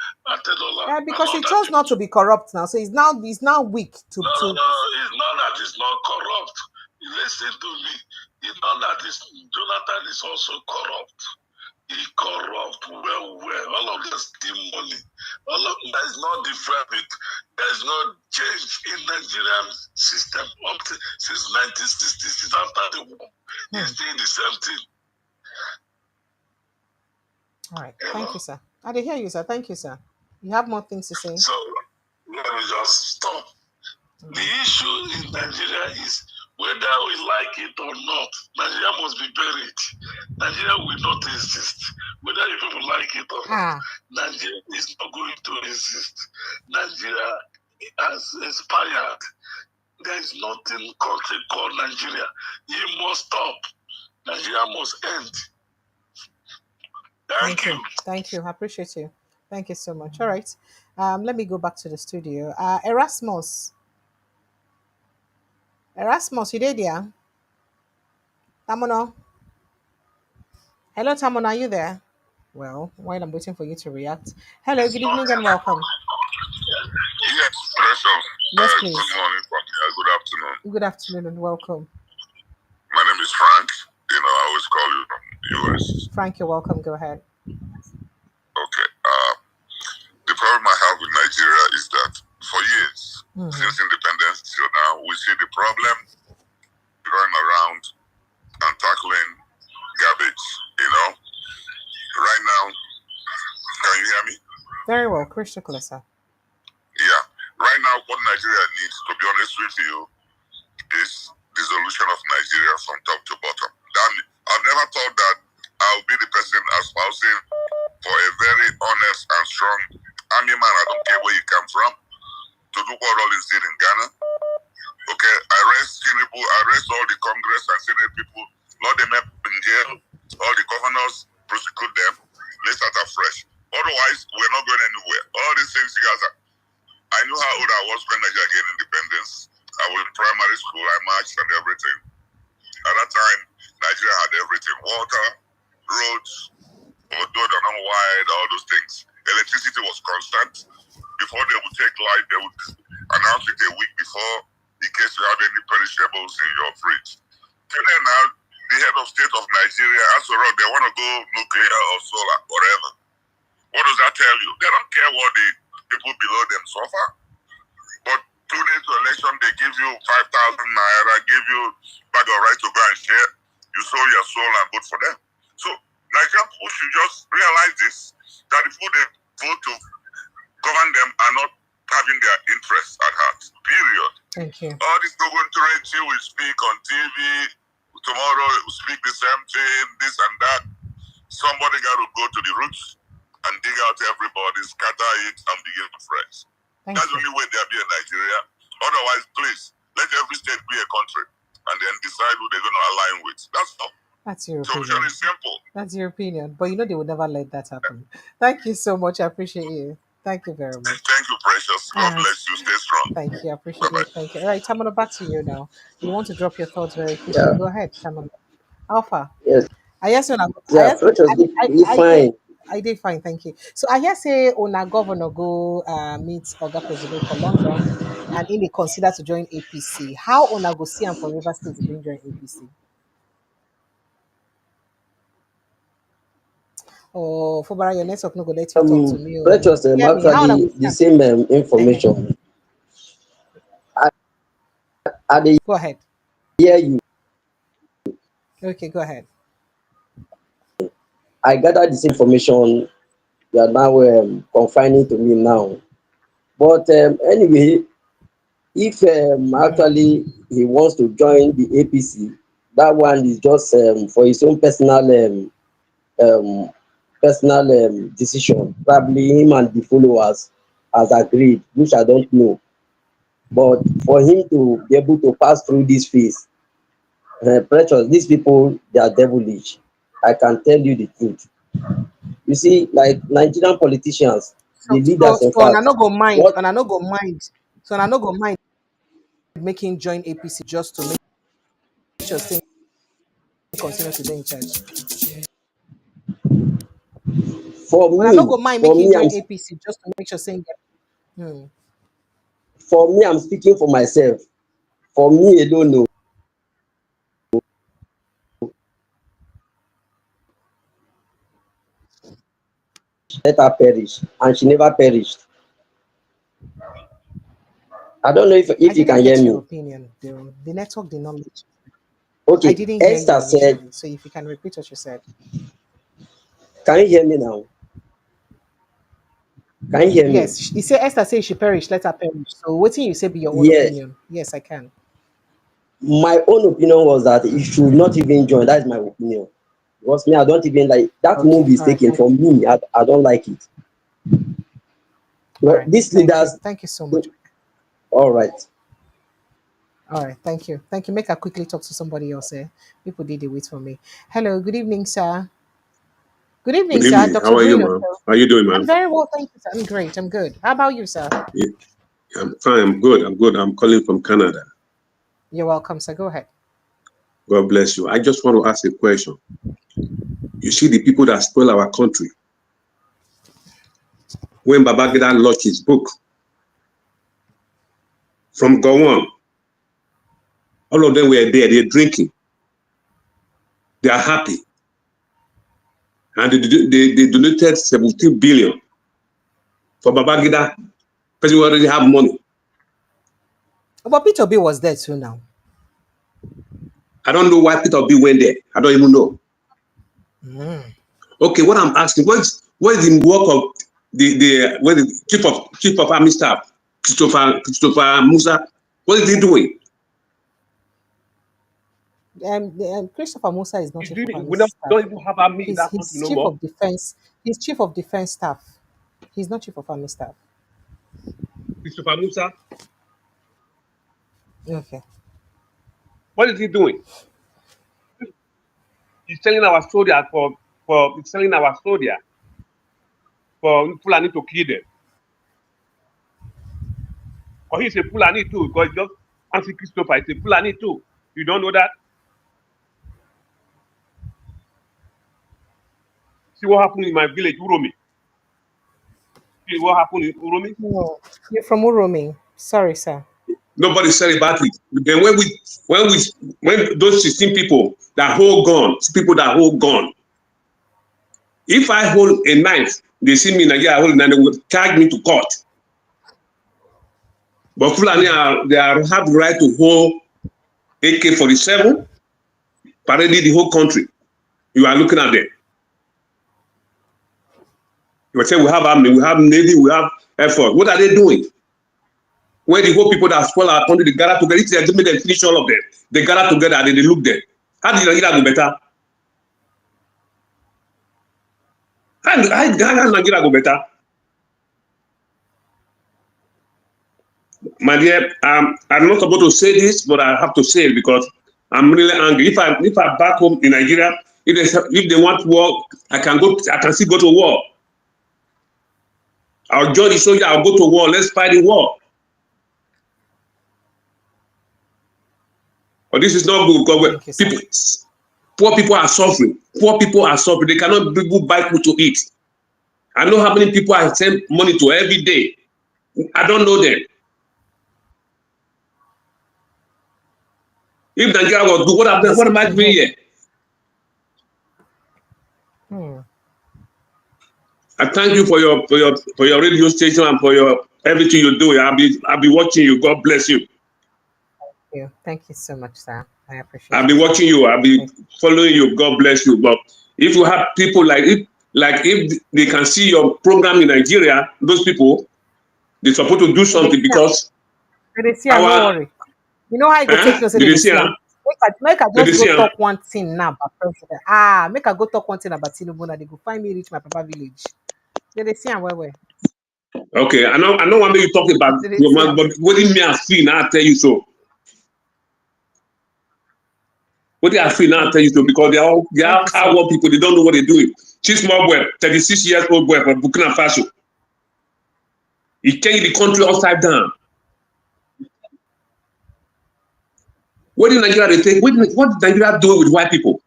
Yeah, because he chose not to be corrupt now, so he's now weak to. No, it's not that it's not corrupt. Listen to me. It's not that Jonathan is also corrupt. He corrupt well. All of them steal money. All of that is not different. There's no change in Nigerian system since 1960s, after the war. It's still the same thing. All right. Thank you, sir. I did hear you, sir. Thank you, sir. You have more things to say? So let me just stop. The issue in Nigeria is whether we like it or not, Nigeria must be buried. Nigeria will not exist. Whether you people like it or not, Nigeria is not going to exist. Nigeria has expired. There is nothing country called Nigeria. It must stop. Nigeria must end. Thank you. Thank you. I appreciate you. Thank you so much. All right. Let me go back to the studio. Erasmus, you there? Tamono. Hello, Tamono. Are you there? Well, while I'm waiting for you to react. Hello, good evening and welcome. Yes, Precious. Yes, please. Good morning, good afternoon. Good afternoon and welcome. My name is Frank. I always call you from US. Frank, you're welcome. Go ahead. Okay. The problem I have with Nigeria is that for years, since independence till now, we see the problem going around and tackling garbage, Right now, can you hear me? Very well, crystal clear, sir. Yeah. Right now, what Nigeria needs, to be honest with you, is dissolution of Nigeria from top to bottom. I've never thought that I'll be the person espousing for a very honest and strong army man. I don't care where you come from, to do what all is did in Ghana. Okay, arrest Tinubu, arrest all the Congress and Senate people, lock them up in jail, all the governors, prosecute them, let's start afresh. Otherwise, we're not going anywhere. All these things, I knew how old I was when Nigeria gained independence. I was in primary school, I marched and everything. At that time, Nigeria had everything. Water, roads, although they're not wide, all those things. Electricity was constant. Before they would take light, they would announce it a week before in case you have any perishables in your fridge. Today now, the head of state of Nigeria, as a rock, they want to go nuclear or solar, whatever. What does that tell you? They don't care what the people below them suffer. But 2 days to election, they give you 5,000 naira, give you bag of right to go and share. You sold your soul and vote for them. So Nigerian people should just realize this, that the people they vote to govern them are not having their interests at heart. Period. Thank you. All this Nogontureti will speak on TV, tomorrow will speak the same thing, this and that. Somebody got to go to the roots and dig out everybody, scatter it, and begin afresh. That's the only way there'll be a Nigeria. Otherwise, please, let every state be a country and then decide who they're going to align with. That's all. That's your solution opinion. is simple. That's your opinion. But they would never let that happen. Thank you so much. I appreciate you. Thank you very much. Thank you, Precious. God bless you. Stay strong. Thank you. I appreciate it. Thank you. All right, Tamano, back to you now. You want to drop your thoughts very quickly. Yeah. Go ahead, Tamano. Alpha. Yes. Fine. I did fine, thank you. So I hear say Ona governor go meet Oga President for London and in they consider to join APC. How Ona go see him for River State to join APC? Oh, Fubara, your network no go let you talk to me. Precious, actually the same information. Go ahead. Hear you. Okay, go ahead. I gathered this information. You are now confining to me now. But anyway, if actually he wants to join the APC, that one is just for his own personal decision. Probably him and the followers has agreed, which I don't know. But for him to be able to pass through this phase, Precious, these people, they are devilish. I can tell you the truth. You see, like Nigerian politicians, the leaders. So I no go mind. And I no go mind. So I no go mind. making join APC just to make sure things continue to be in charge. But I don't go mind making join APC just to make sure saying that. For me, I'm speaking for myself. For me, I don't know. Let her perish, and she never perished. I don't know if you can hear me. Your opinion, the network did not meet. Okay, I didn't hear Esther you said. So if you can repeat what you said. Can you hear me now? Can you hear me? Yes, he said Esther says she perished, let her perish. So what you say be your own Yes. opinion? Yes, I can. My own opinion was that you should not even join. That is my opinion. Because me, I don't even like that move is taken from me. I don't like it. Well, these leaders. Thank you so much. All right. All right, thank you. Thank you. Make her quickly talk to somebody else. People did wait for me. Hello, good evening, sir. Good evening, sir. Dr. How are you, ma'am? How are you doing, ma'am? I'm very well, thank you, sir. I'm great. I'm good. How about you, sir? Yeah, I'm fine. I'm good. I'm calling from Canada. You're welcome, sir. Go ahead. God bless you. I just want to ask a question. You see the people that spoil our country. When Babangida launched his book, from Gowon, all of them were there. They're drinking. They are happy. And they donated 17 billion for Babangida. Person who already have money. But Peter Obi was there too now. I don't know why Peter Obi went there. I don't even know. Okay, what I'm asking, what is the work of the chief of army staff, Christopher Musa? What is he doing? Christopher Musa is not chief of army staff. Don't even have army. He's chief of defense. He's chief of defense staff. He's not chief of army staff. Christopher Musa. Okay. What is he doing? He's telling our soldiers for Fulani to kill them. Or he's a Fulani too, because just answer Christopher, it's a Fulani too. You don't know that? See what happened in my village, Uromi. See what happened in Uromi? No, you're from Uromi. Sorry, sir. Nobody said about it. Then when those 16 people that hold gun, if I hold a knife, they see me in Nigeria, I hold a knife, they will charge me to court. But Fulani have the right to hold AK-47, parading the whole country. You are looking at them. You will say we have army, we have navy, we have air force. What are they doing? Where the whole people that spoil our country, they gather together. If they make them finish all of them, they gather together and they look there. How did Nigeria go better? How Nigeria go better? My dear, I'm not supposed to say this, but I have to say it because I'm really angry. If I back home in Nigeria, if they want war, I can still go to war. I'll join the soldier, I'll go to war, let's fight the war. But this is not good because poor people are suffering. Poor people are suffering. They cannot buy food to eat. I know how many people I send money to every day. I don't know them. If Nigeria was good, what am I doing here? I thank you for your radio station and for your everything you do. I'll be watching you. God bless you. Thank you so much, sir. I appreciate it. I'll be watching you. I'll be following you. God bless you. But if you have people if they can see your program in Nigeria, those people, they're supposed to do something because don't worry. You know how I go take those make I just go talk one thing now about president. Make I go talk one thing about Tinubu and they go find me reach my papa village. They see where. Okay, I know what you talk about, but what do you mean I feel now? I tell you so. What do I feel now? I tell you so because they are coward people. They don't know what they're doing. She's small boy, 36 years old boy from Burkina Faso. He changed the country upside down. What did Nigeria take? What did Nigeria do with white people?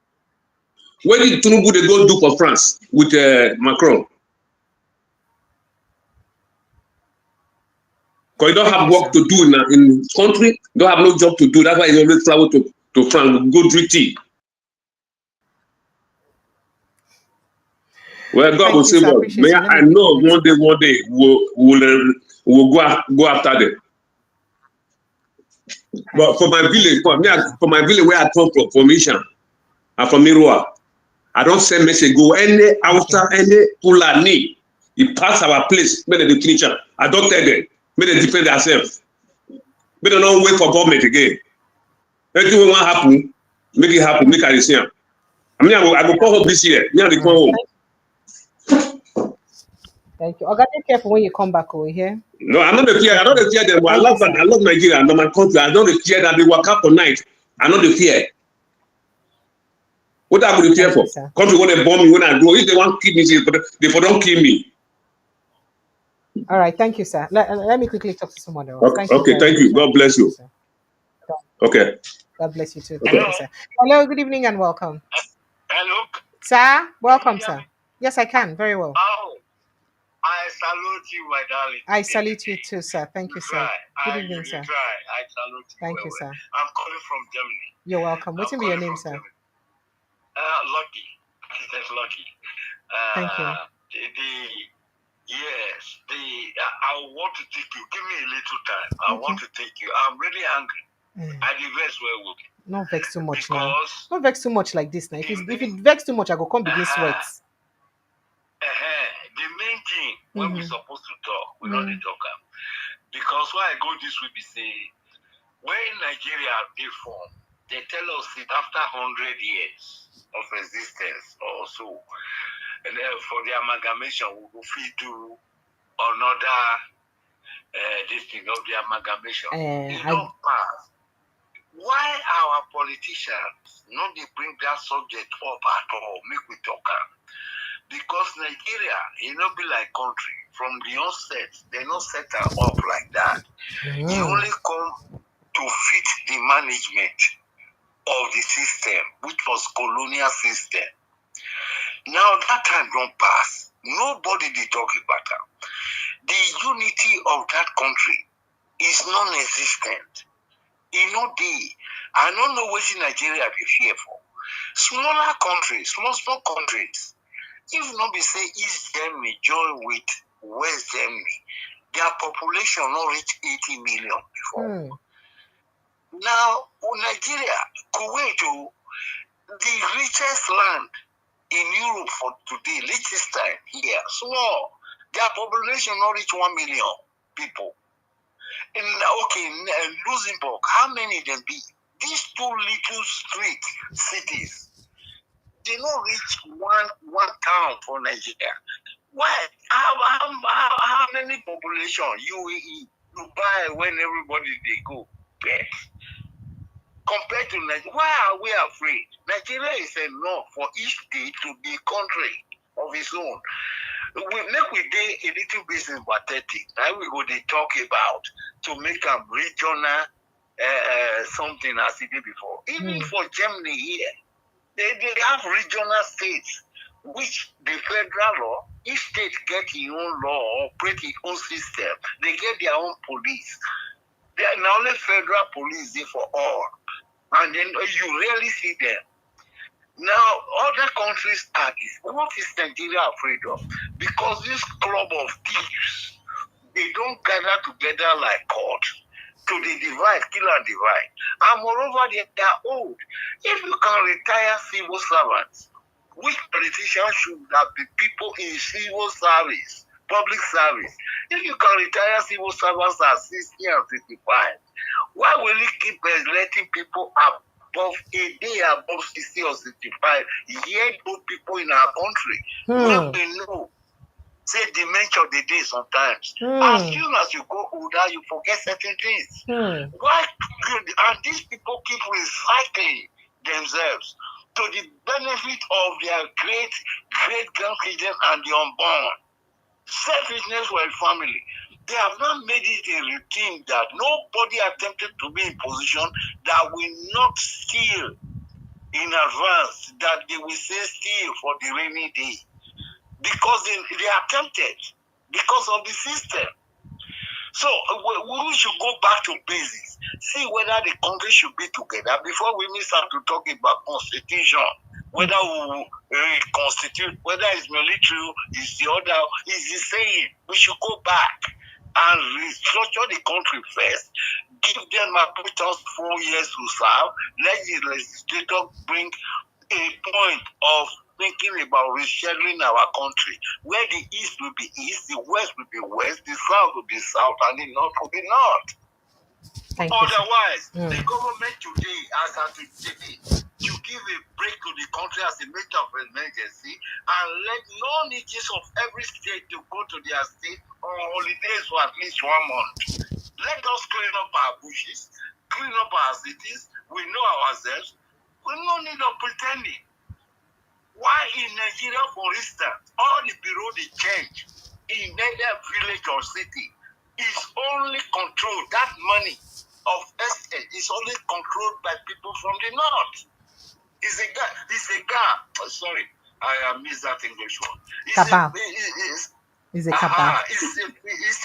What did Tinubu they go do for France with Macron? Because you don't have work to do in country, don't have no job to do. That's why you always travel to France, go drink tea. Well, God will save us. I know one day we'll go after them. But for my village, for my village where I come from Ishan, I'm from Irua. I don't send message go any outside, any Fulani. He pass our place, make them finish. I don't tell them, make them defend themselves. Make them not wait for government again. Anything will happen, make it happen, make it happen. I mean, I go call home this year. Me and the call home. Thank you. Okay, take care for when you come back over here. No, I'm not the fear. I don't the fear them. I love Nigeria. I know my country. I don't the fear that they work up for night. I know the fear. What I would fear for? Country when they bomb me when I go. If they want to kill me, they don't kill me. All right, thank you, sir. Let me quickly talk to someone else. Okay, thank you. God bless you. Okay. God bless you too. Thank you, sir. Hello, good evening and welcome. Hello. Sir, welcome, sir. Yes, I can. Very well. Oh, I salute you, my darling. I salute you too, sir. Thank you, sir. Good evening, sir. I salute you. Thank you, sir. I'm calling from Germany. You're welcome. What's your name, sir? Lucky. That's Lucky. Thank you. I want to take you. Give me a little time. I want to take you. I'm really angry. I vex well with you. Not vex too much now. Not vex too much like this now. If it vex too much, I go come begin sweat. The main thing when we're supposed to talk, we don't talk. Because why I go this way, we say, when Nigeria they form, they tell us that after 100 years of resistance or so, and then for the amalgamation, we will do another this thing of the amalgamation. It don't pass. Why our politicians not they bring that subject up at all? Make we talk. Because Nigeria, it not be like country. From the onset, they not set her up like that. You only come to fit the management of the system, which was colonial system. Now that time don't pass. Nobody did talk about that. The unity of that country is non-existent. You know, I don't know what in Nigeria be fear for. Smaller countries, small countries. If not be say East Germany join with West Germany, their population not reach 80 million before. Now, Nigeria, Kuwait, the richest land in Europe for today, Liechtenstein here, small. Their population not reach 1 million people. In Luxembourg, how many them be? These two little cities, they don't reach one town for Nigeria. Why? How many population you buy when everybody they go back? Compared to Nigeria, why are we afraid? Nigeria is enough for each state to be a country of its own. We a little bit sympathetic. Now we go they talk about to make a regional something as it did before. Even for Germany here, they have regional states, which the federal law, each state get its own law, operate its own system. They get their own police. They are not only federal police there for all. And then you rarely see them. Now, other countries are this. What is Nigeria afraid of? Because this club of thieves, they don't gather together like court to the divide, kill and divide. And moreover, they are old. If you can retire civil servants, which politicians should have been people in civil service, public service? If you can retire civil servants at 60 and 55, why will you keep letting people up? Above a day above 60 or 65, yet those people in our country, when we know, say dementia of the day sometimes. As soon as you go older, you forget certain things. Why? And these people keep recycling themselves to the benefit of their great grandchildren and the unborn. Selfishness for a family. They have not made it a routine that nobody attempted to be in position that will not steal in advance, that they will say steal for the rainy day. Because they attempted, because of the system. So we should go back to basics, see whether the country should be together before we start to talk about constitution, whether we will reconstitute, whether it's military, is the other, is the same. We should go back and restructure the country first, give them applicants 4 years to serve, let the legislator bring a point of thinking about rescheduling our country, where the east will be east, the west will be west, the south will be south, and the north will be north. Otherwise, the government today, as at today, to give a break to the country as a matter of emergency and let non-natives of every state to go to their state on holidays for at least 1 month. Let us clean up our bushes, clean up our cities. We know ourselves. We no need of pretending. Why in Nigeria, for instance, all the bureau they change in either village or city is only controlled, that money of estate is only controlled by people from the north. It's a guy. Oh, sorry, I missed that English one. It's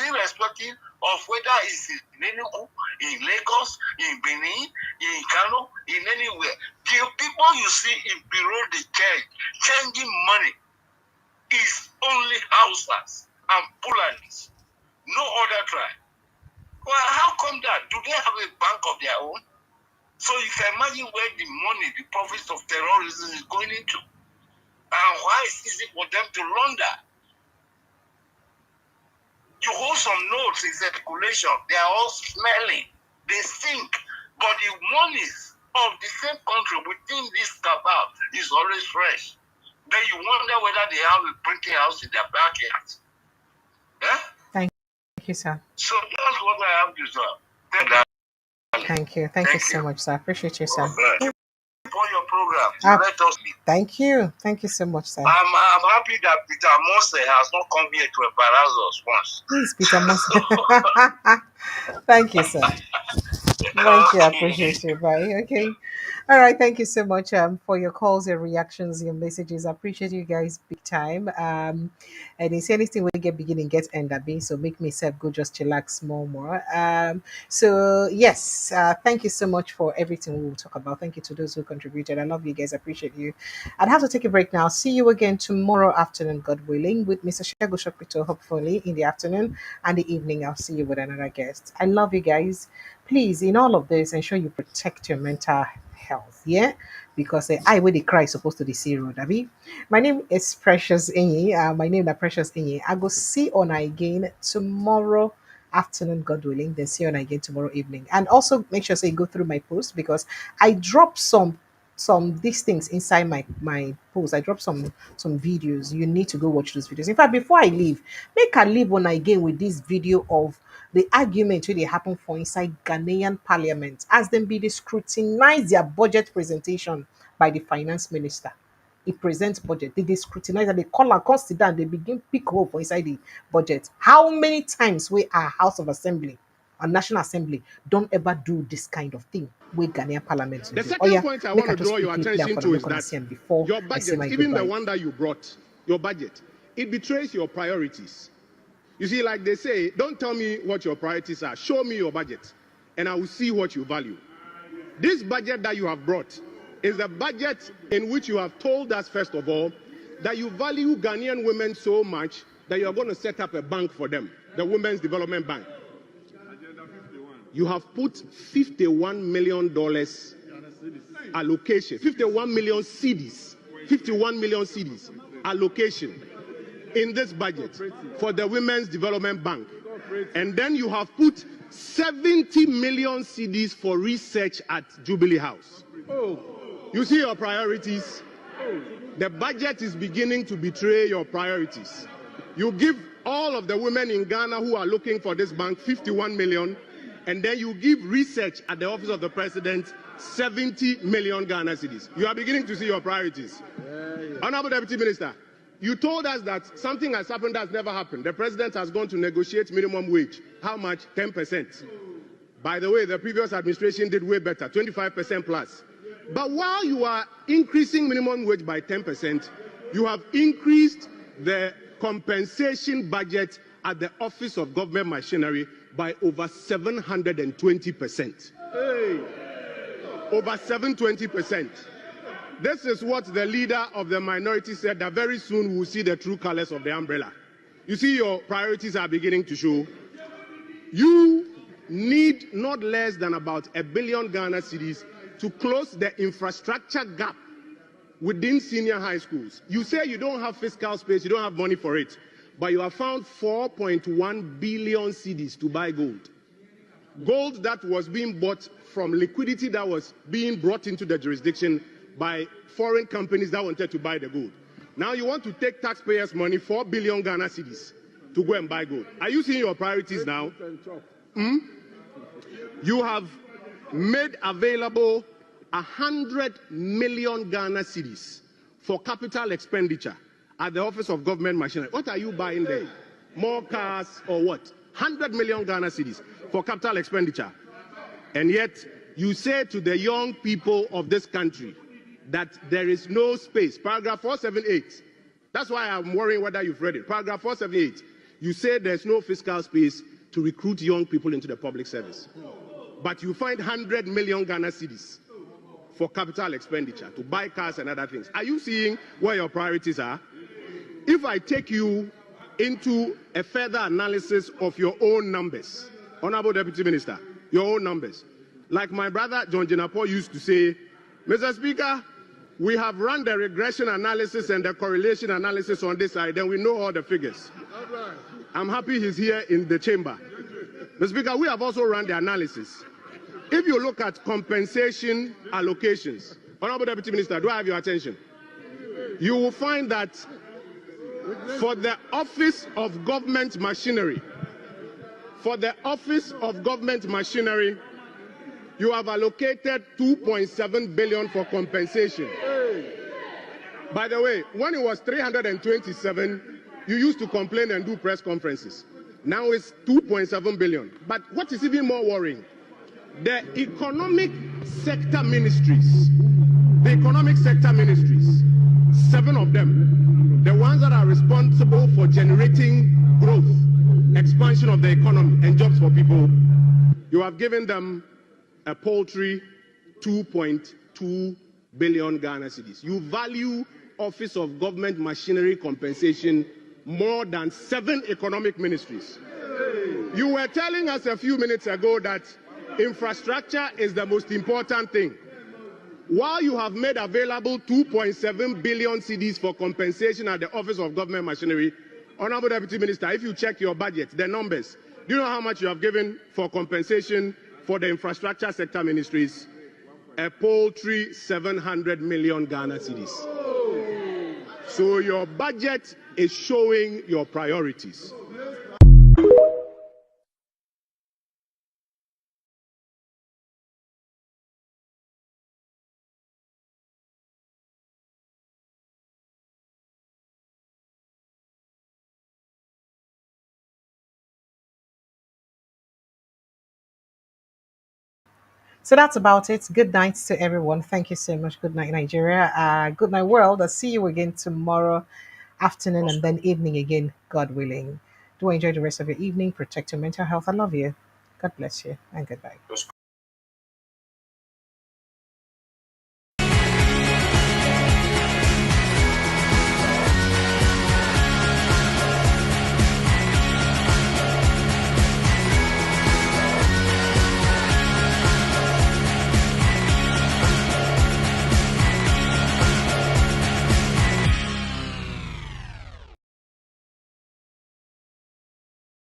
irrespective of whether it's in Enugu, in Lagos, in Benin, in Kano, in anywhere. The people you see in bureau de change, changing money, is only Hausas and Fulanis, no other tribe. Well, how come that? Do they have a bank of their own? So you can imagine where the money, the profits of terrorism is going into. And why is it easy for them to launder? You hold some notes in circulation, they are all smelling, they stink. But the monies of the same country within this cabal is always fresh. Then you wonder whether they have a printing house in their backyard. Yeah? Thank you, sir. So that's what I have to say. Thank you. Thank you so much, sir. Appreciate you, sir. For your program, let us be. Thank you. Thank you so much, sir. I'm happy that Peter Mose has not come here to embarrass us once. Please, Peter Mose. Thank you, sir. Thank you. I appreciate you. Bye. Okay. All right. Thank you so much for your calls, your reactions, your messages. I appreciate you guys big time. And is anything we get beginning, get end up being, so make myself go just chillax more. So yes, thank you so much for everything we will talk about. Thank you to those who contributed. I love you guys. I appreciate you. I'd have to take a break now. See you again tomorrow afternoon, God willing, with Mr. Shego Shopito, hopefully in the afternoon, and the evening I'll see you with another guest. I love you guys. Please, in all of this, ensure you protect your mental health, yeah, because I with the cry is supposed to be zero. Dabi. My name is Precious Enyi. My name is Precious Enyi. I go see on again tomorrow afternoon, God willing. Then see on again tomorrow evening. And also make sure you go through my post, because I drop some these things inside my post. I drop some videos. You need to go watch those videos. In fact, before I leave, make I leave on again with this video of the argument really happen for inside Ghanaian parliament as them be they scrutinize their budget presentation by the finance minister. He presents budget, they scrutinize and they call and consider and they begin pick hole for inside the budget. How many times we our House of Assembly and National Assembly don't ever do this kind of thing with Ghanaian parliament? The second point I want to draw your attention to is that your budget, even the one that you brought, your budget, it betrays your priorities. You see, like they say, don't tell me what your priorities are. Show me your budget, and I will see what you value. This budget that you have brought is a budget in which you have told us, first of all, that you value Ghanaian women so much that you are going to set up a bank for them, the Women's Development Bank. You have put $51 million allocation, 51 million cedis, 51 million cedis allocation in this budget for the Women's Development Bank. And then you have put 70 million cedis for research at Jubilee House. You see your priorities? The budget is beginning to betray your priorities. You give all of the women in Ghana who are looking for this bank 51 million, and then you give research at the office of the president 70 million Ghana cedis. You are beginning to see your priorities. Honorable Deputy Minister, You told us that something has happened that's never happened. The president has gone to negotiate minimum wage. How much? 10%. By the way, the previous administration did way better, 25% plus. But while you are increasing minimum wage by 10%, you have increased the compensation budget at the Office of Government Machinery by over 720%. Hey. Over 720%. This is what the leader of the minority said, that very soon we'll see the true colors of the umbrella. You see, your priorities are beginning to show. You need not less than about 1 billion Ghana cedis to close the infrastructure gap within senior high schools. You say you don't have fiscal space, you don't have money for it, but you have found 4.1 billion cedis to buy gold. Gold that was being bought from liquidity that was being brought into the jurisdiction by foreign companies that wanted to buy the gold. Now you want to take taxpayers' money, 4 billion Ghana cedis, to go and buy gold. Are you seeing your priorities now? You have made available 100 million Ghana cedis for capital expenditure at the Office of Government Machinery. What are you buying there? More cars or what? 100 million Ghana cedis for capital expenditure. And yet, you say to the young people of this country that there is no space. Paragraph 478. That's why I'm worrying whether you've read it. Paragraph 478. You say there's no fiscal space to recruit young people into the public service. But you find 100 million Ghana cedis for capital expenditure, to buy cars and other things. Are you seeing where your priorities are? If I take you into a further analysis of your own numbers, Honorable Deputy Minister, your own numbers. Like my brother John Jenapo used to say, Mr. Speaker, we have run the regression analysis and the correlation analysis on this side, and we know all the figures. I'm happy he's here in the chamber. Mr. Speaker, we have also run the analysis. If you look at compensation allocations, Honorable Deputy Minister, do I have your attention? You will find that for the Office of Government Machinery, you have allocated 2.7 billion for compensation. By the way, when it was 327, you used to complain and do press conferences. Now it's 2.7 billion. But what is even more worrying, the economic sector ministries, 7 of them, the ones that are responsible for generating growth, expansion of the economy and jobs for people, you have given them a paltry 2.2 billion Ghana cedis. You value Office of Government Machinery compensation more than 7 economic ministries. You were telling us a few minutes ago that infrastructure is the most important thing. While you have made available 2.7 billion cedis for compensation at the Office of Government Machinery, Honorable Deputy Minister, if you check your budget, the numbers, do you know how much you have given for compensation for the infrastructure sector ministries? A paltry 700 million Ghana cedis. So your budget is showing your priorities. So that's about it. Good night to everyone. Thank you so much. Good night, Nigeria. Good night, world. I'll see you again tomorrow afternoon and then evening again, God willing. Do enjoy the rest of your evening. Protect your mental health. I love you. God bless you and goodbye.